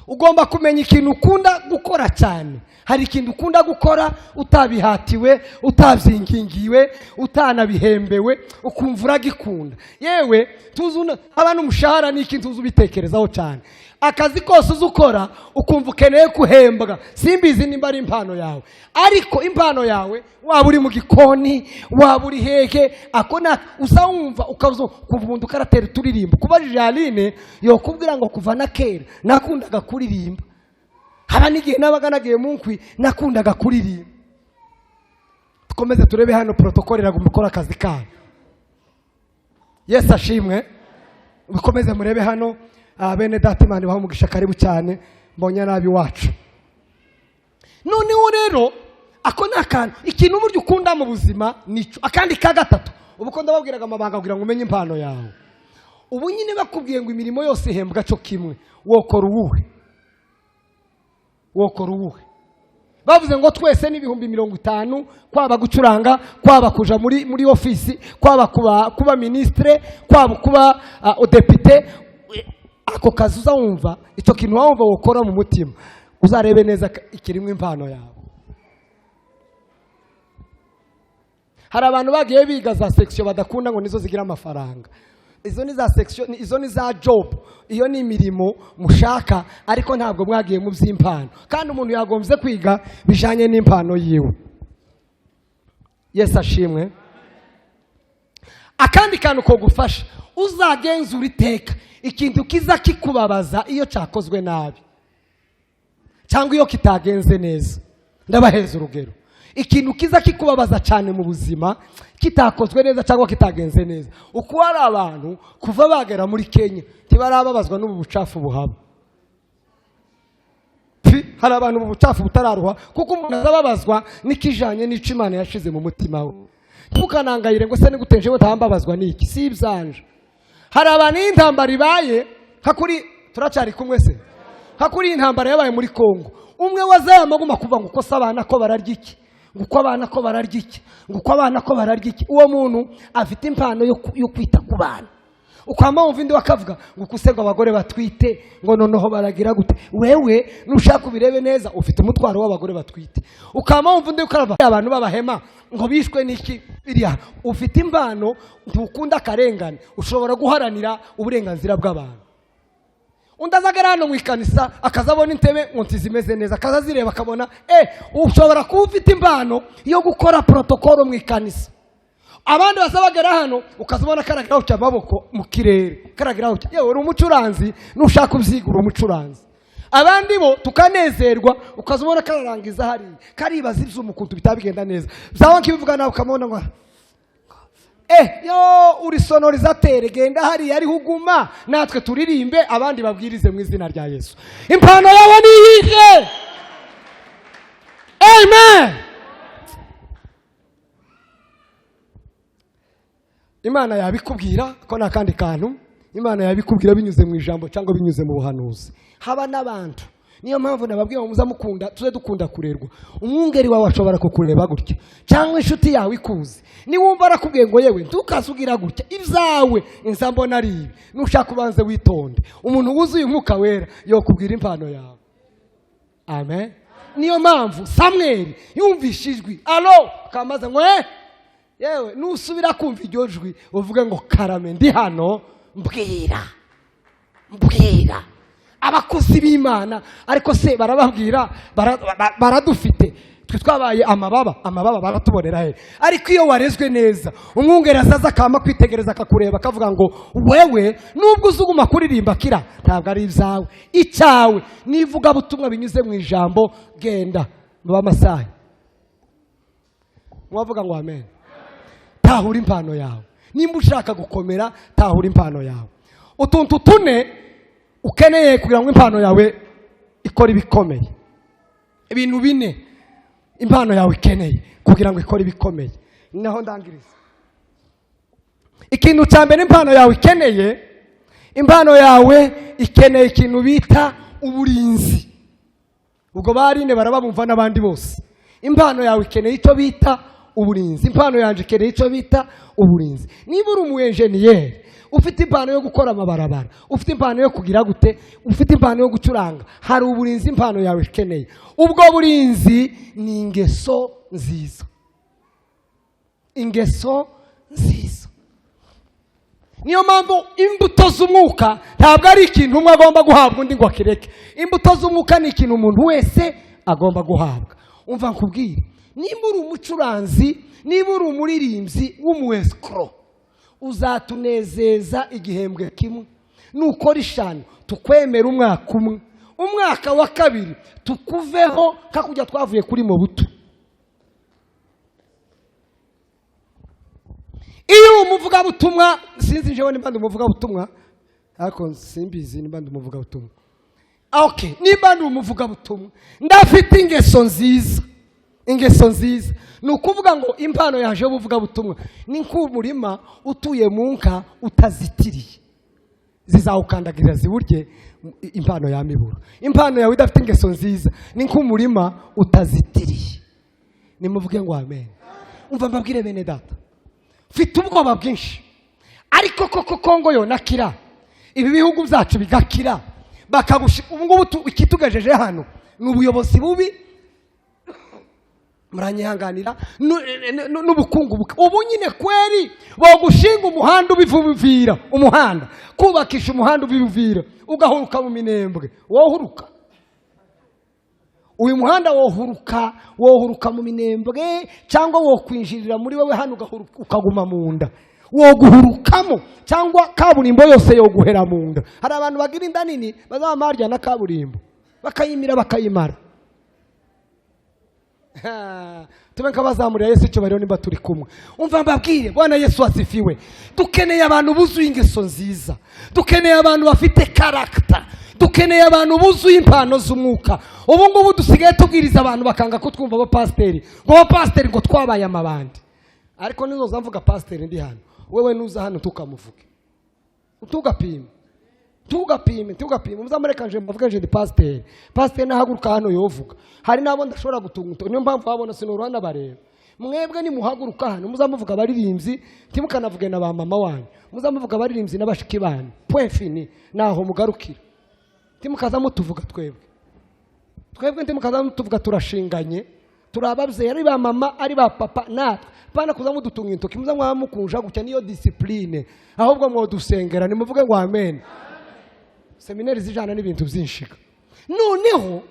ugomba kumenya ikintu ukunda gukora cyane. Hari ikintu ukunda gukora utabihatiwe, utabyingingiwe, utanabihembewe, ukumva uragikunda. Yewe tuzuna abantu umushahara ni ikintu uzubitekerezaho cyane. Akazi kose uzukora ukumva ukeneye kuhembwa, simbizi nimba ari impano yawe. Ariko impano yawe waba uri mu gikoni, waba uri hehe, akona uzawumva ukavuza kuvundo karatera turirimba. Kubajije Aline yokubwira ngo kuva na kera nakundaga kuririmba. Haba nigihe nabaganagiye munkwi nakundaga kuririmba. Tukomeze turebe hano protokoli iragumukora akazi kayo. Yesu ashimwe. Bikomeze murebe hano bene data Imana ibaho umugisha karibu cyane mbonye nabi wacu. Noneho rero ako nakantu ikintu buryo ukunda mu buzima nico. Akandi ka gatatu ubuko ndababwiraga amabanga kugira ngo umenye impano yawe. Ubu nyine bakubwiye ngo imirimo yose ihembwa cyo kimwe, wokora uwuhe? Wokora uwuhe? Bavuze ngo twese ni 50,000, kwaba gucuranga, kwaba kuja muri ofisi, kwaba kuba ministre, kwaba kuba odepite. Ako kazi uzawumva, icyo kintu wumva wokora mu mutima, uzarebe neza ikirimo impano yawe. Hari abantu bagiye biga za section badakunda ngo nizo zigira amafaranga. Izo ni za section, izo ni za job, iyo ni imirimo mushaka, ariko ntabwo mwagiye mu by'impano. Kandi umuntu yagombye kwiga bijanye n'impano yiwe. Yesu ashimwe. Akandi kantu ko gufasha, uzagenzura iteka ikintu kiza kikubabaza iyo cyakozwe nabi cyangwa iyo kitagenze neza. Ndabaheza urugero. Ikintu kiza kikubabaza cyane mu buzima kitakozwe neza cyangwa kitagenze neza. Uko ari abantu kuva bagera muri Kenya tibarababazwa n'ubu bucafu buhaba. Hari abantu mu bucafu butararuha kuko umuntu azababazwa nikijanye n'ico Imana yashize mu mutima we. Tukanangayire ngo se ni gutenje we tambabazwa niki? Si ibyanje. Hari abantu intambara ibaye hakuri turacari kumwe se. Hakuri intambara yabaye muri Kongo. Umwe wazaye amaguma kuva ngo kosa abana ko bararya iki. nguko abana ko bararya iki, nguko abana ko bararya iki. Uwo muntu afite impano yo kwita ku bana. Ukama wumva indi wakavuga nguko usego abagore batwite ngo noneho baragira gute. Wewe nushaka ubirebe neza ufite umutwaro w'abagore batwite. Ukama wumva undi ukarava abantu babahema ngo bishwe n'iki biriya. Ufite impano ntukunda akarengane, ushobora guharanira uburenganzira bw'abantu. Undazagara hano mu ikanisa akazabona intebe ngo ntizimeze neza, akazazireba akabona ushobora kuba ufite impano yo gukora protokolo mu ikanisa. Abandi basabagara hano ukazubona karagiraho cy'amaboko mu kirere, karagiraho yewe uri umucuranzi nushaka ubyigura umucuranzi. Abandi bo tukanezerwa ukazubona kararangiza hari karibaza iby'umukuntu bitabigenda neza. Byaho nkibivuga nawe ukamubona ngo yo uri sonorizatere genda hari ari huguma natwe turirimbe abandi babwirize mu izina rya Yesu. Impano yawe ni iyihe? Amen. Imana yabikubwira ko nakandi kantu. Imana yabikubwira binyuze mu ijambo cyangwa binyuze mu buhanuzi. Haba n'abantu. Niyo mpamvu nababwiye muza mukunda tuze dukunda kurerwa. Umwungeri wawe ashobora kukureba gutya cyangwa inshuti yawe ikuzi. Ni wumva arakubwiye ngo yewe ntukasugira gutya ibyawe insambo naribi. Nushaka ubanze witonde. Umuntu wuzuye umwuka wera yo kubwira impano yawe. Amen. Niyo mpamvu Samuel yumvishijwe kamaze ngo yewe nusubira kumva iryo jwi uvuge ngo karame ndi hano mbwira abakozi b'Imana. Ariko se barababwira baradufite twe twabaye amababa baratubonera he. Ariko iyo warezwe neza umwungeri azaza akama kwitegereza akakureba akavuga ngo wewe nubwo uzuguma kuririmba kira ntabwo ari ibyawe, icyawe nivuga butumwa binyuze mu ijambo genda mu bamasaha. Mwavuga ngo amen. Tahura impano yawe. Nimba ushaka gukomera tahura impano yawe. Utuntu tune ukeneye kugira ngo impano yawe ikore ibikomeye. Ibintu bine impano yawe ikeneye kugira ngo ikore ibikomeye. Naho ndangiriza. Ikintu cya mbere impano yawe ikeneye ikintu bita uburinzi. Ubwo barine barabumva n'abandi bose. Impano yawe ikeneye icyo bita uburinzi. Impano yanje ikeneye icyo bita uburinzi. Niba uri umuenjeniyeri ufite impano yo gukora amabarabara, ufite impano yo kugira gute, ufite impano yo gucuranga, hari uburinzi impano yawe ikeneye. Ubwo burinzi ni ingeso nziza. Niyo mpamvu imbuto z'umwuka ntabwo ari ikintu umwe agomba guhabwa undi ngo akireke. Imbuto z'umwuka ni ikintu umuntu wese agomba guhabwa. Umva nkubwire, niba uri umucuranzi, niba uri umuririmbyi w'umuescro, uzatunezeza igihembwe kimwe. Nukora ishano tukwemera umwaka umwe, umwaka wa kabiri tukuveho kakujya twavuye kuri mu buto. Iyo umuvuga butumwa sinzi njewe nimba ndumuvuga butumwa ariko simbizi nimba ndumuvuga butumwa. Nimba ndumuvuga butumwa ndafite ingeso nziza. Ni ukuvuga ngo impano yaje buvuga butumwa ni nk'umurima utuye mu nka utazitiriye, zizawukandagirira ziburye impano yamibura. Impano yawe idafite ingeso nziza ni nk'umurima utazitiriye. Nimuvuge ngo amen. Umva mbabwire bene data, mfite ubwoba bwinshi ariko koko Kongo yo nakira, ibi bihugu byacu bigakira ubu ngubu ikitugejeje hano ni ubuyobozi bubi, muranyihanganira, n'ubukungu ubu nyine kweri bagushinga umuhanda ubivira umuhanda, kubakisha umuhanda ubivira ugahuruka mu Minembwe. Wohuruka uyu muhanda, wohuruka mu Minembwe cyangwa wokwinjirira muri wewe hano ukaguma mu nda, woguhurukamo cyangwa kaburimbo yose yoguhera mu nda. Hari abantu bagira inda nini bazamarya na kaburimbo bakayimira bakayimara. Tubenka bazamurira Yesu icyo bariho nimba turi kumwe. Umva mbabwire, Bwana Yesu asifiwe. Dukeneye abantu buzuye ingeso nziza, dukeneye abantu bafite character, dukeneye abantu buzuye impano z'umwuka. Ubu ngubu dusigaye tubwiriza abantu bakanga kutwumva abapasiteri ngo twabaye amabandi. Ariko nizoza mvuga pasiteri ndi hano, wewe nuza hano tukamuvuge utugapima. tugapime muzamureka mvuga nje ndi pasiteri nahaguruka hano yovuga hari nabo ndashobora gutunga niyo mpamvu babona sinurana bareba mwebwe nimuhaguruka hano muzamuvuga abaririmbyi timukanavuge na ba mama wanyu muzamuvuga abaririmbyi n'abashiki banyu point fini naho mugarukira timukaza mutuvuga twebwe timukaza mutuvuga turashinganye turababyeyi ari ba mama ari ba papa natwe bana kuza mudutunga intoki muzamukunja gutya niyo discipline ahubwo mwo dusengera nimuvuge ngo amen. Seminari zijana n'ibintu byinshika noneho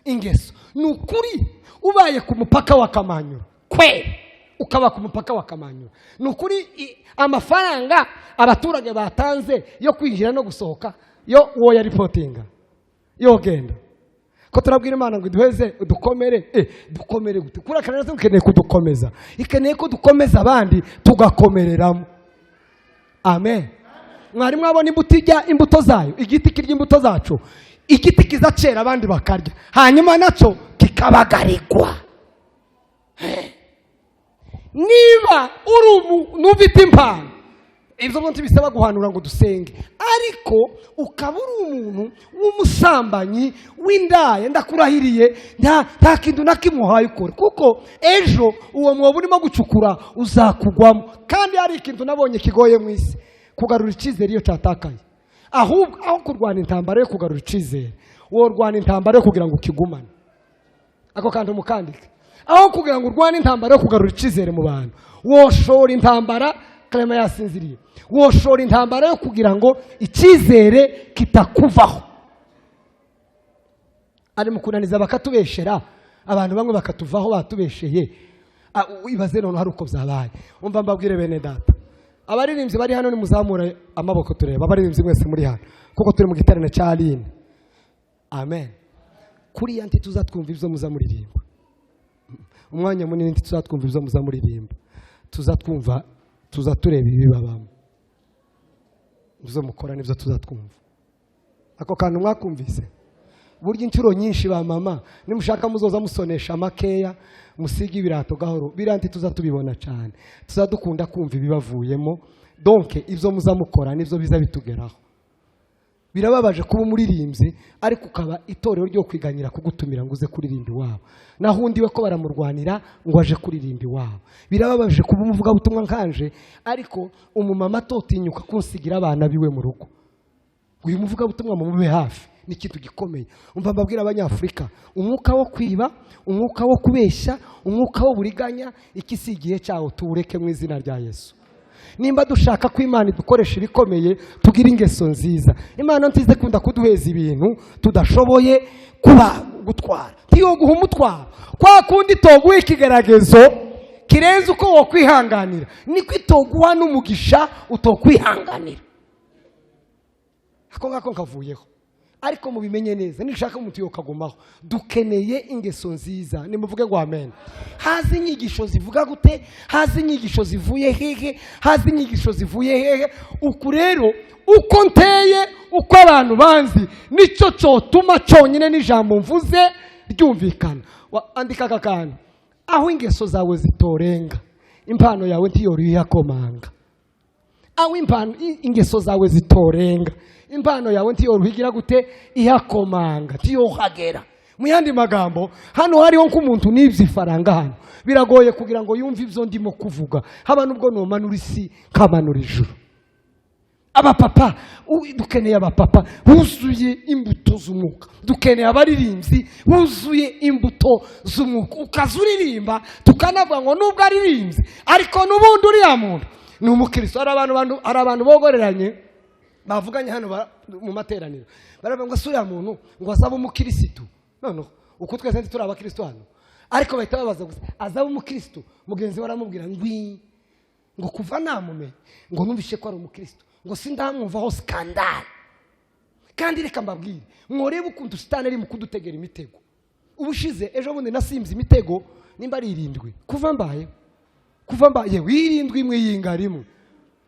ingeso nukuri ubaye ku mupaka wa Kamanyura ukaba ku mupaka wa Kamanyura nukuri amafaranga abaturage batanze yo kwinjira no gusohoka yo woya reportinga yo genda ko turabwira Imana ngo duheze dukomere gute kurakana nazo ukeneye kudukomeza ikeneye ko dukomeza abandi tugakomereramo amen. Mwari mwabona imbuto zayo igiti kirya imbuto zacu igiti kizacera abandi bakarya hanyuma naco kikabagarirwa. Niba ufite impano ibyo bintu bisaba guhanura ngo dusenge ariko ukaba uri umuntu w'umusambanyi w'indaya ndakurahiriye nta kintu na kimwe uhaye ukora kuko ejo uwo mwobo urimo gucukura uzakugwamo kandi hari ikintu nabonye kigoye mu isi kugarura icyizere iyo cyatakaye ahubwo aho kurwana intambara yo kugarura icyizere wowe urwana intambara yo kugira ngo ukigumane ako kandi umukandike aho kugira ngo urwane intambara yo kugarura icyizere mu bantu woshora intambara Clement yasinziriye woshora intambara yo kugira ngo icyizere kitakuvaho ari mu kunaniza bakatubeshera abantu bamwe bakatuvaho batubesheye ibaze none hari uko byabaye umva mbabwire bene data abaririmbyi bari hano nimuzamura amaboko tureba abaririmbyi mwese muri hano kuko turi mu giterane cya Aline amen. Kuri yanti tuzatwumva ibyo muzamuririmba umwanya munini tuzatwumva ibyo muzamuririmba tuzatureba ibibabamo ibyo mukora nibyo tuzatwumva ako kantu mwakumvise burya inshuro nyinshi ba mama nimushaka muzoza musonesha makeya musige ibirato gahoro biranti tuzatubibona cyane tuzadukunda kumva ibibavuyemo donc ibyo muzamukora nibyo biza bitugeraho. Birababaje kuba umuririmbyi ariko ukaba itorero ryo kwiganyira kugutumira ngo uze kuririmba iwabo naho undi we ko baramurwanira ngo aje kuririmba iwabo. Birababaje kuba umuvuga butumwa nkanje ariko umumama totinyuka kunsigira abana biwe mu rugo uyu muvuga butumwa mu mube hafi ni kintu gikomeye. Umva mbabwira abanyafrika umwuka wo kwiba umwuka wo kubeshya umwuka wo buriganya ikisigiye cyawo tuwureke mu izina rya Yesu. Nimba dushaka ko Imana idukoresha ibikomeye tugira ingeso nziza. Imana ntize kunda kuduheza ibintu tudashoboye kuba gutwara tiyo guha umutwaro kwa kundi toguye ikigeragezo kirenze uko wo kwihanganira niko itoguha n'umugisha utokwihanganira ako ngako nkavuyeho ariko mubimenye neza nishaka umuntu yokagumaho dukeneye ingeso nziza nimuvuge ngo amen. Hazi inyigisho zivuga gute hazi inyigisho zivuye hehe hazi inyigisho zivuye hehe uku rero uko nteye uko abantu banzi nico cotuma cyonyine n'ijambo mvuze ryumvikana. Andika kakana aho ingeso zawe zitorenga impano yawe ntiyori yakomanga aho ingeso zawe zitorenga impano yawe ntiyoruhigira gute ihakomanga tiyohagera. Mu yandi magambo hano hariho nk'umuntu n'ivyifaranga hano biragoye kugira ngo yumve ivyo ndimo kuvuga haba nubwo nomanura isi kamanura ijuru. Abapapa dukeneye abapapa buzuye imbuto z'umwuka dukeneye abaririmbyi buzuye imbuto z'umwuka ukazuririmba tukanavuga ngo nubwo aririmbyi ariko nubundi uriya muntu ni umukristo. Hari abantu bogoreranye bavuganye hano mu materaniro baravuga ngo sura muntu ngo azaba umukristo none uko twese turi abakristo hano ariko bahita babaza gusa azaba umukristo mugenzi we aramubwira ngo kuva namumenye ngo numvishe ko ari umukristo ngo sindamwumvaho skandal kandi reka mbabwire mworebe ukuntu sitani ari mu kudutegera imitego. Ubushize ejo bundi nasimze imitego nimba ari 7 kuva mbaye wirindwi mwiyinga rimwe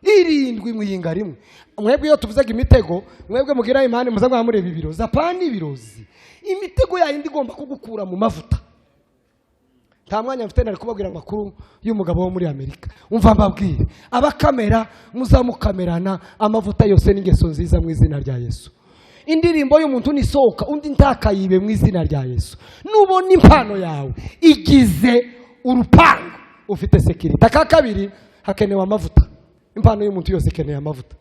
irindwi mwiyinga rimwe. Mwebwe iyo tuvuzaga imitego mwebwe mugira imana muza mwamureba ibirozi apana ibirozi imitego yayindi igomba kugukura mu mavuta nta mwanya mfite nari kubabwira amakuru y'umugabo wo muri Amerika. Umva mbabwire, abakamera muzamukamerana amavuta yose n'ingeso nziza mu izina rya Yesu. Indirimbo y'umuntu nisohoka undi ntakayibe mu izina rya Yesu. Nubona impano yawe igize urupango ufite security. Akakabiri hakenewe amavuta. Impano y'umuntu yose ikeneye amavuta.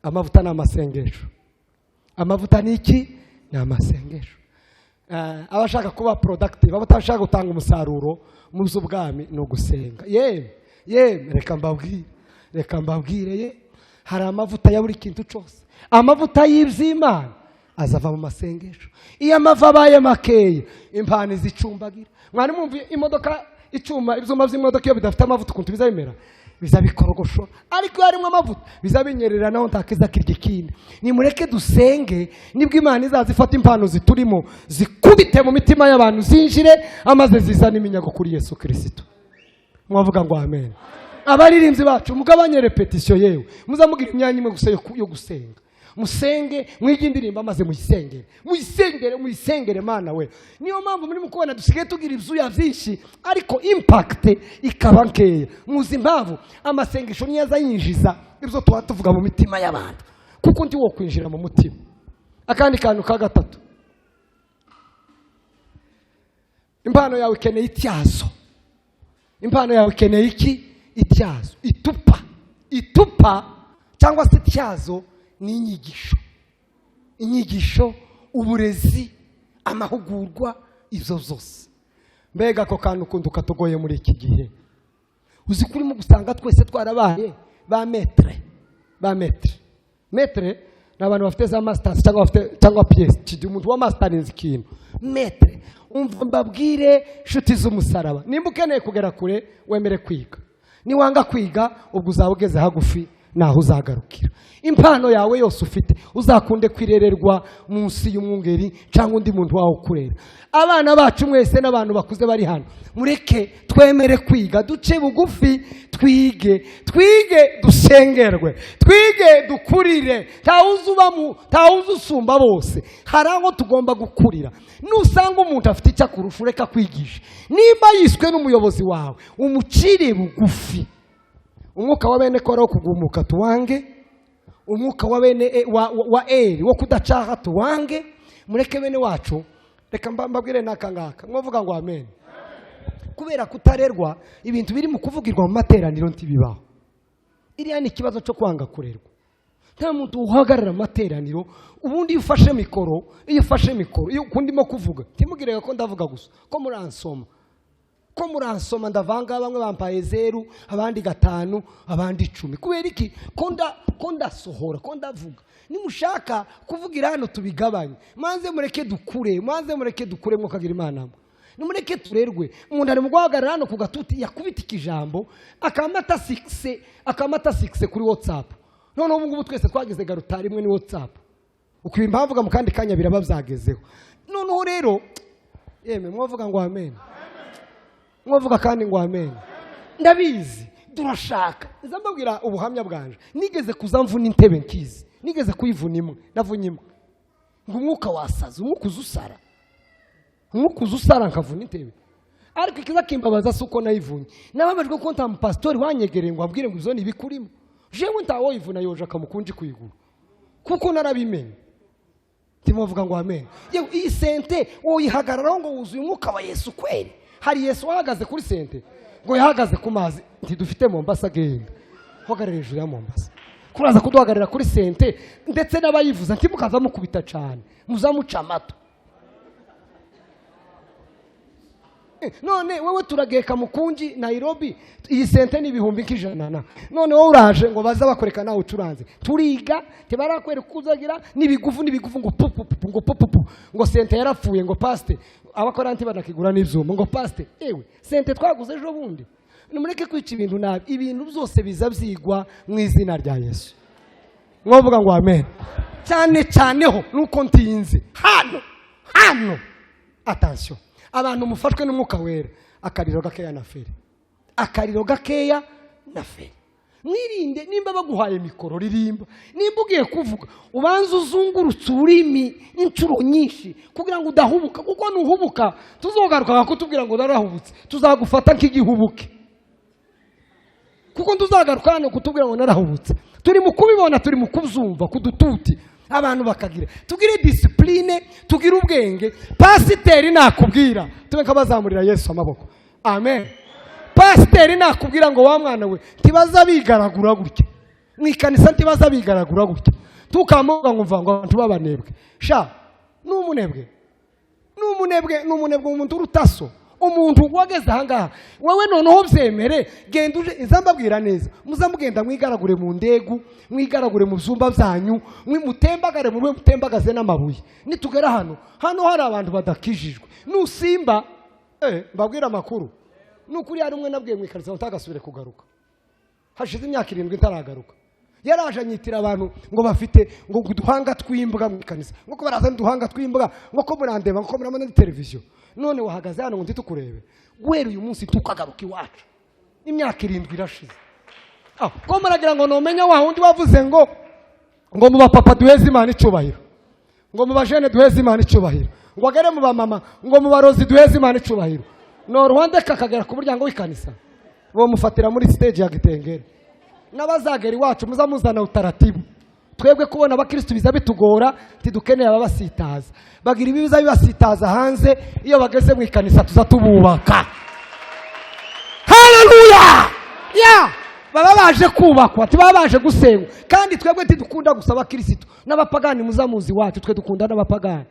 Amavuta n'amasengesho. Amavuta ni iki? Ni amasengesho. Abashaka kuba productive, abatashaka gutanga umusaruro mu z'ubwami no gusenga. Reka mbabwire hari amavuta ya buri kintu cyose. Amavuta y'ivy'Imana azava mu masengesho. Iyo amava abaye makeye impano zicumbagira. Mwari mwumva imodoka icyuma ibyuma by'imodoka iyo bidafite amavuta ukuntu bizabimera, bizabikorogosho. Ariko harimo amavuta bizabinyerera naho ntakiza kirya ikindi. Nimureke dusenge nibwo Imana izazifata impano ziturimo zikubite mu mitima y'abantu zinjire amaze zizana iminyago kuri Yesu Kristo. Mwavuga ngo amen. Abaririmbyi bacu mugabanye repetition yewe muzamugira imyanya imwe gusa yo gusenga. Musenge mwige indirimbo amaze muyisengere Mana we. Niyo mpamvu muri mukubona dusigaye tugira ibyuya byinshi ariko impact ikaba nkeya. Muzi impamvu amasengesho niyaza yinjiza ibyo tuba tuvuga mu mitima y'abantu, kuko ndi wo kwinjira mu mutima. Akandi kantu ka gatatu, impano yawe ikeneye ityazo. Impano yawe ikeneye iki? Ityazo. Itupa cyangwa se ityazo ni inyigisho, uburezi, amahugurwa, izo zose. Mbega ko kantu kunduka tugoye muri iki gihe. Uzi kurimo gusanga twese twarabaye ba maître n'abantu bafite za masters cyangwa PhD. Umuntu wa master nzi kintu maître. Umva mbabwire shuti z'umusaraba, nimba ukeneye kugera kure wemere kwiga. Ni wanga kwiga ubwo uzabugeze hagufi naho uzagarukira. Impano yawe yose ufite uzakunde kwirererwa munsi y'umwungeri cyangwa undi muntu wawe ukurera. Abana bacu mwese n'abantu bakuze bari hano, mureke twemere kwiga, duce bugufi, twige dusengerwe, twige dukurire. Ntawuzi usumba bose, hari aho tugomba gukurira. Nusanga umuntu afite icyo akurusha ureka kwigisha. Niba yiswe n'umuyobozi wawe umucire bugufi. Umwuka wa bene Kora wo kugumuka tuwange, umwuka wa bene wa Eri wo kudacaha tuwange. Mureke bene wacu, reka mbabwire nakangaka mwavuga ngo amen. Kubera kutarerwa ibintu biri mu kuvugirwa mu materaniro ntibibaho. Iriya ni ikibazo cyo kwanga kurerwa. Nta muntu uhagarara materaniro ubundi ufashe mikoro, iyo kundimo kuvuga timugireka ko ndavuga gusa ko muransoma ndavanga bamwe bampaye 0 abandi 5 abandi 10. Kubera iki? Ko ndasohora, ko ndavuga. Nimushaka kuvugira hano tubigabanye, manze mureke dukure mwokagira Imana. Nimureke turerwe. Umuntu ari mu guhagarara hano ku gatuti yakubita ikijambo akamata 6 kuri WhatsApp. None ubu ngubu twese twagize garutari imwe ni WhatsApp. Ukwiye impamvuga mu kandi kanya biraba byagezeho. Noneho rero mwavuga ngo amen. Mwavuga kandi ngo amen. Ndabizi durashaka. Nzambabwira ubuhamya bwanje. Nigeze kuzamvuna intebe nkizi. Nigeze kuyivuna imwe, navunye imwe. Ngo umwuka wasaza, umwuka uzusara nkavuna intebe. Ariko ikiza kimbabaza suko nayivunye. Nababajwe ko nta pastori wanyegereye ngo abwire ngo izo ni bikurimo. Jewe ntawo yivuna yoje akamukunji kuyigura. Kuko narabimenye. Timovuga ngo amen. Yewe iyi sente woyihagararaho ngo wuzuye umwuka wa Yesu kweli. Hari Yesu wahagaze kuri sente ngo yahagaze ku mazi ntidufite Mombasa genda. Hogarera hejuru ya Mombasa. Kuraza kuduhagarira kuri sente ndetse n'abayivuza ntimukaza mukubita cyane. Muzamuca amato. None wewe turageka mukunji Nairobi iyi sente ni ibihumbi nk'ijana. None wowe uraje ngo baza bakoreka nawe ucuranze. Turiga tibarakwereka kuzagira n'ibigufu ngo pupu ngo sente yarapfuye ngo paste abakoranti banakigura n'ivyuma ngo paste sente twaguze ejo bundi. Nimureke kwica ibintu nabi. Ibintu byose biza byigwa mu izina rya Yesu. Mwavuga ngo amen. Cyaneho nuko ntinze hano attention. Abantu mufashwe n'umwuka wera akariro gakeya na feri. mwirinde nimba baguhaye mikoro ririmba, nimba ugiye kuvuga ubanza uzungurutse ururimi inshuro nyinshi kugira ngo udahubuka, kuko nuhubuka tuzogaruka kutubwira ngo narahubutse, tuzagufata nk'igihubuke, kuko tuzagaruka hano kutubwira ngo narahubutse. Turi mu kubibona, turi mu kubyumva kudututi abantu bakagira, tugire discipline, tugire ubwenge. Pasiteri nakubwira tubeka bazamurira Yesu amaboko, amen. Pasiteri nakubwira ngo wa mwana we ntibaza bigaragura gutya mwikanisa, ntibaza bigaragura gutya, tukamuga ngo mva ngo abantu babanebwe. Sha n'umunebwe umuntu urutaso, umuntu wageze ahangaha wowe noneho byemere, genda uje izambabwira neza, muzamugenda mwigaragure mu ndegu, mwigaragure mu byumba byanyu, mutembagare mu rwe, mutembagaze n'amabuye. Nitugera hano hari abantu badakijijwe, nusimba mbabwira amakuru nukuri. Hari umwe nabwiye mwikanisa utagasubire kugaruka, hashize imyaka 7 ntaragaruka. Yaraje anyitira abantu ngo bafite ngo uduhanga twimbwa mwikanisa, ngo ko barazana uduhanga twimbwa, ngo ko murandeba, ngo ko muramana na televiziyo. None wahagaze hano ngo ntitukurebe, guhera uyu munsi tukagaruka iwacu. Imyaka 7 irashize. Ko muragira ngo nomenya wa wundi wavuze ngo mu bapapa duheze Imana icyubahiro, ngo mu bajene duheze Imana icyubahiro, ngo agere mu bamama ngo mu barozi duheze Imana icyubahiro. No Rwanda kakagera ku buryango w'ikanisa, bo mufatira muri stage ya Gitengere. N'abazagera iwacu muzamuzana utaratibu. Twebwe kubona abakristo biza bitugora, tidukeneye ababasitaza. Bagira ibibiza bibasitaza hanze, iyo bageze mu ikanisa tuzatububaka. Haleluya! Baba baje kubakwa, baba baje gusenywa. Kandi twebwe tidukunda gusaba abakristo n'abapagani, muzamuzi wacu twe dukunda n'abapagani.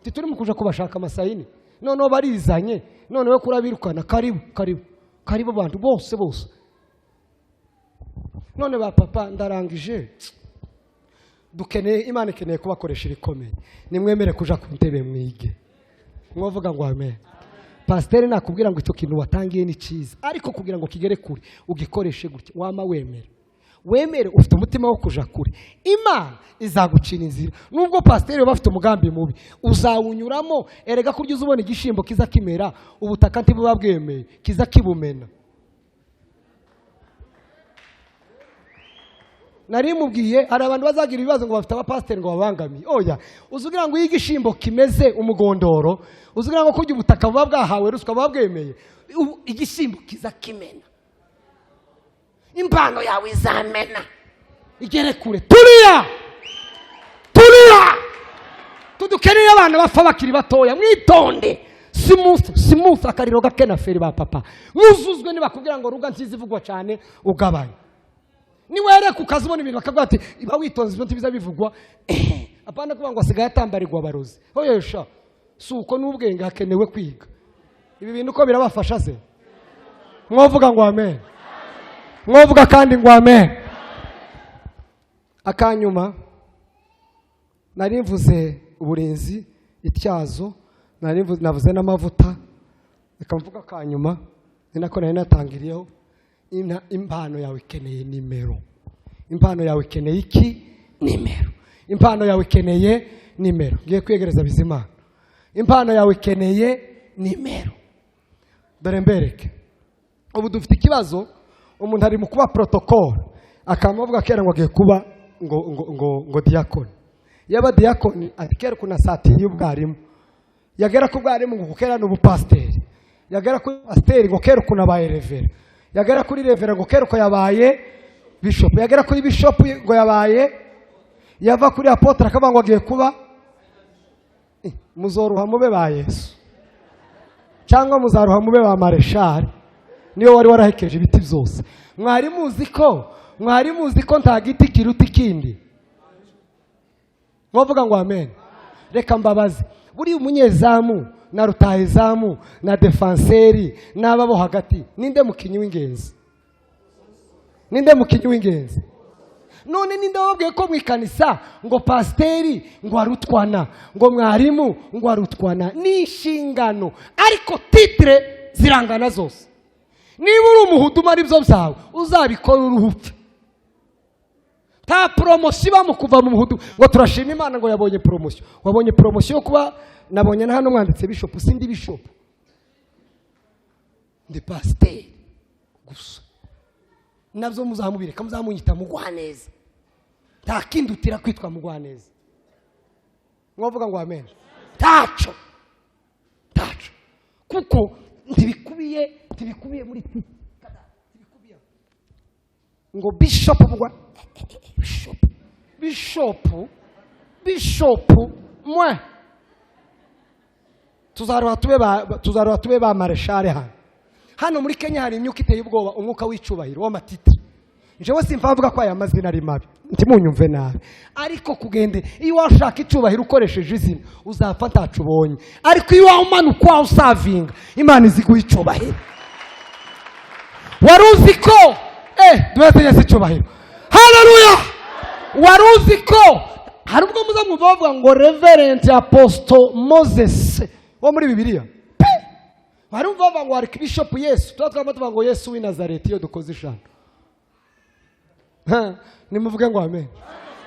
Tituri mu kuja kubashaka amasayini. None barizanye, none we kurabirukana. Karibu bantu bose. None ba papa ndarangije, dukeneye Imana ikeneye kubakoresha ibikomeye. Nimwemere kuja ku ntebe mwige, mwovuga ngo amen. Pasiteri nakubwira ngo icyo kintu watangiye ni cyiza, ariko kugira ngo kigere kure ugikoreshe gutya, wama wemere ufite umutima wo kuja kure. Imana izagucira inzira. Nubwo pasiteri bafite umugambi mubi, uzawunyuramo. Erega kurya uzubona igishimbo kiza kimera, ubutaka ntibuba bwemeye, kiza kibumena. Nari mubwiye hari abantu bazagira ibibazo ngo bafite abapasiteri ngo babangamiye. Oya, uzugira ngo igishimbo kimeze umugondoro, uzugira ngo kurya ubutaka buba bwahawe ruswa buba bwemeye, igishimbo kiza kimena. Impano yawe izamena, igere kure. Turiya tudukeneye abana bapfa bakiri batoya, mwitonde. Smooth akariro gake na feri ba papa, mwuzuzwe nibakubwira ngo ruga nziza ivugwa cyane ugabanye. Niwere kukazibona ibintu bakavuga ati iba witonze ibintu biza bivugwa, apana kuvuga ngo asigaye atambarirwa abarozi. Oyesha suko n'ubwenge hakenewe kwiga ibi bintu ko birabafasha se. Mwovuga ngo amen, mwovuga kandi ngo amen. Akanyuma nari mvuze uburenzi ityazo, navuze n'amavuta, ikamvuga akanyuma ninako nari natangiriyeho. Impano yawe ikeneye nimero. Impano yawe ikeneye iki? Nimero. Impano yawe ikeneye nimero. Ngiye kwegereza Bizimana. Impano yawe ikeneye nimero. Dore mbereke. Ubu dufite ikibazo, umuntu ari mu kuba protocol, akamuvuga kera ngo agiye kuba ngo diakoni. Yaba diakoni atikera kuna sati y'ubwarimu. Yagera ku bwarimu ngo kera n'ubupasteri. Yagera ku pasteri ngo kera kuna ba revera. Yagera kuri revera ngo kera ko yabaye bishop. Yagera kuri bishop ngo yabaye, yava kuri apotre akavuga ngo agiye kuba muzoruha mube ba Yesu, cyangwa muzaruha mube ba mareshali. Niyo wari warahekeje ibiti byose. Mwari muzi ko nta giti kiruta ikindi. Mwovuga ngo amen. Reka mbabaze, buri umunyezamu na rutahizamu na defanseri n'ababo hagati, ninde mukinyi w'ingenzi? None ninde wabwiye ko mwikanisa ngo pasiteri ngo arutwana, ngo mwarimu ngo arutwana? Ni inshingano, ariko titre zirangana zose. Niba uri umuhuduma aribyo byawe, uzabikora uruhupfa. Ta promotion bamukuva mu muhudu ngo turashima Imana ngo yabonye promotion. Wabonye promotion yo kuba nabonye na hano mwanditse bishop, sindi bishop, ndi pasteur gusa. nabyo muzamubireka, muzamunyita mugwaneza. Nta kindutira kwitwa mugwaneza. Mwavuga ngo amen. Taco kuko ntibikubiye muri ntibikubiye ngo bishop mugwa bishop mwe tuzarwa tube ba marshal hano muri Kenya hari imyuka iteye ubwoba, umwuka w'icubahiro w'amatitire. Njewe simvavuga ko aya mazina ari mabi, ntimunyumve nabi, ariko kugende iyo washaka icubahiro ukoresheje izina uzapfa ntacu ubonye, ariko iyo umanuka usavinga Imana iziguha icubahiro. Waruzi ko duheze Yesu icubahiro. Haleluya. Waruzi ko hari ubwo muza muvuga ngo Reverend Apostle Moses wo muri Bibiliya, hari umva ngo Archbishop Yesu, tuvuga ngo Yesu w'i Nazareti iyo dukoze ishano. Nimuvuge ngo amen.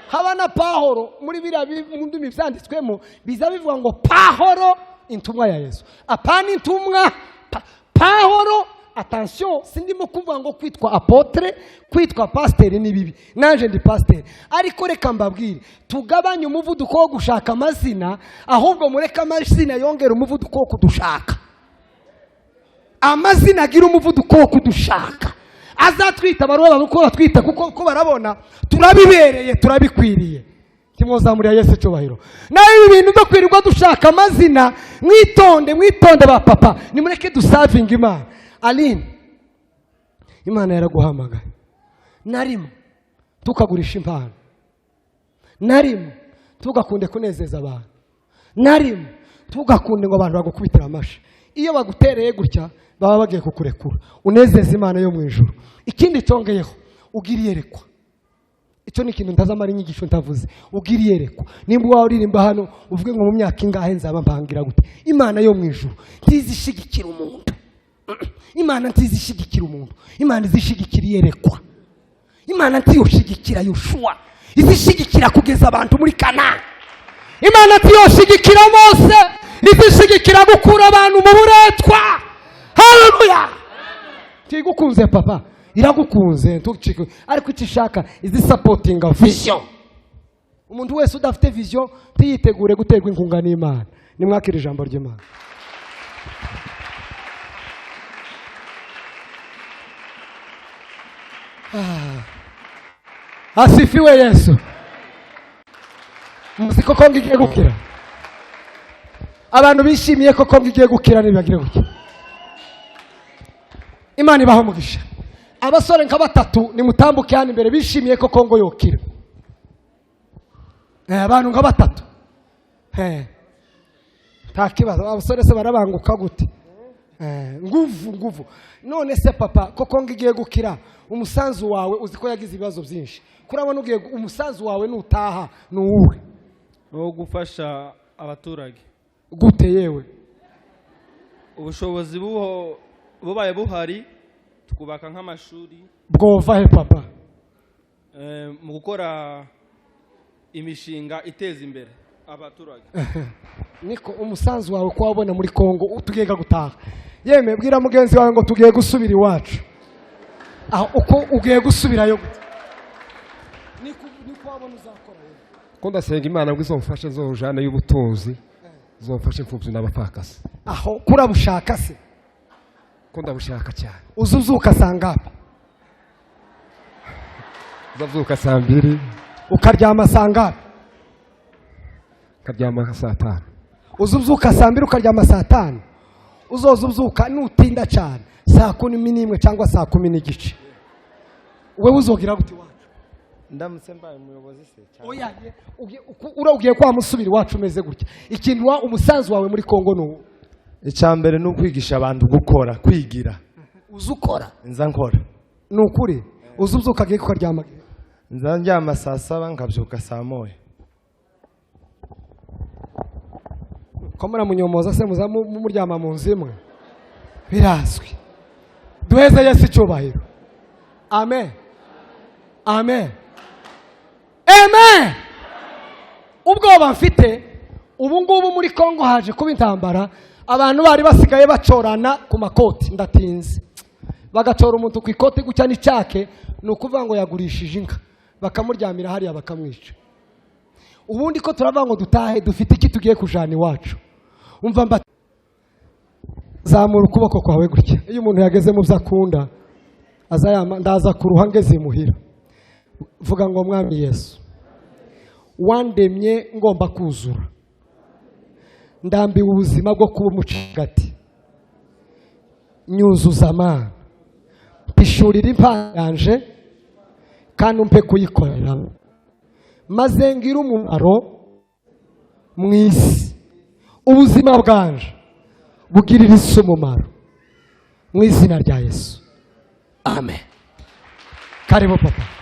Haba na Pahoro muri biriya ndimi byanditswemo biza bivuga ngo Pahoro intumwa ya Yesu. Apana intumwa Pahoro. Attention, sindimo kuvuga ngo kwitwa apotre, kwitwa pasteur ni bibi. Nanje ndi pasteur. Ariko reka mbabwire, tugabanye umuvuduko wo gushaka amazina, ahubwo mureka amazina yongera umuvuduko wo kudushaka. Amazina agira umuvuduko wo kudushaka. Azatwita baruwa babuko twita kuko barabona turabibereye, turabikwiriye. Kimuzamurira Yesu cyubahiro. Nayo ibintu byo kwirirwa dushaka amazina, mwitonde ba papa, nimureke dusavinga Imana. Aline, Imana yaraguhamagaye. Narimo tukagurisha impano, narimo tugakunde kunezeza abantu, narimo tugakunde ngo abantu bagukubitira amashi. Iyo bagutereye gutya baba bagiye kukurekura, unezeza Imana yo mu ijuru. Ikindi cyongeyeho ugiriyerekwa. Icyo ni ikintu ntazamara inyigisho ntavuze. Ugiriyerekwa. Nimba wawe uririmba hano uvuge ngo mu myaka ingahe nzaba mpangira gute. Imana yo mu ijuru ntizishigikira umuntu. Imana ntizishigikira umuntu. Imana izishigikira iyerekwa. Imana ntiyoshigikira Yoshua, izishigikira kugeza abantu muri Kanani. Imana ntiyoshigikira Mose, izishigikira gukura abantu mu buretwa. Haleluya. Tigukunze papa, iragukunze ntucike, ariko ikishaka izi supporting vision. Umuntu wese udafite vision tiyitegure guterwa inkunga n'Imana. Nimwakira ijambo ry'Imana. Asifiwe Yesu. Muziko ko ngiye gukira. Abantu bishimiye ko ngiye gukira nibagire gukira. Imana ibaho mugisha. Abasore nka batatu nimutambuke hano imbere bishimiye ko Kongo yokira. Abantu nka batatu. Takibazo abasore se barabanguka gute? Nguvu. None se papa ko ngiye gukira, umusanzu wawe uziko yagize ibibazo byinshi. Kurabona ugiye umusanzu wawe nutaha nuwe wo gufasha abaturage gute yewe ubushobozi bubaye buhari tukubaka nk'amashuri bwova he papa mu gukora imishinga iteza imbere abaturage. Niko umusanzu wawe ko wabona muri Kongo utugega gutaha. Yeme bwira mugenzi wawe ngo tugiye gusubira iwacu. Aho uko ugiye gusubirayo gute? Niko wabona uzakora yewe. Ko ndasenga Imana ngo izomfashe zojana y'ubutunzi, zomfashe imfubyi n'abapfakasi. Aho kurabushaka se? Ko ndabushaka cyane. Uzuzuka sangapi? Uzavuka saa 2. Ukaryama sangapi? Karyama saa 5. Uzuzuka saa 2 ukaryama saa 5. Uzozuzuka nutinda cyane saa 11 cyangwa saa 10 wewe uzogira gute wacu? Ndamutse mbaye umuyobozi se cyane. Oya ugiye kwa musubiri wacu umeze gutya. Ikintu wa umusanzu wawe muri Kongo no icyambere no kwigisha abantu gukora, kwigira. Uzukora Nza nkora. Nukuri uzuzuka giye kukaryama. Nza ndyama saa 7 ngabyuka saa 1. Komera munyomoza se muryama mu nzimwe birazwi. Duheze Yesu cyubahiro. Amen. Amen. Amen. Ubwoba mfite ubu ngubu muri Kongo haje kuba intambara, abantu bari basigaye bacorana ku makoti. Ndatinze bagatora umuntu ku ikote gutya n'icyake, ni ukuvuga ngo yagurishije inka, bakamuryamira hariya bakamwica. Ubundi ko turavuga ngo dutahe, dufite iki tugiye kujana iwacu? Umva zamura ukuboko kwawe gutya. Iyo umuntu yageze mu byo akunda, ndaza kuruha ngeze imuhira, vuga ngo Mwami Yesu, wandemye ngomba kuzura, ndambiwe ubuzima bwo kuba umucagati, nyuzuza Mana, mpishurira impano yanje kandi umpe kuyikorera, maze ngira umumaro mu isi, ubuzima bwanje bugirira isi umumaro, mu izina rya Yesu, amen. Karibu papa.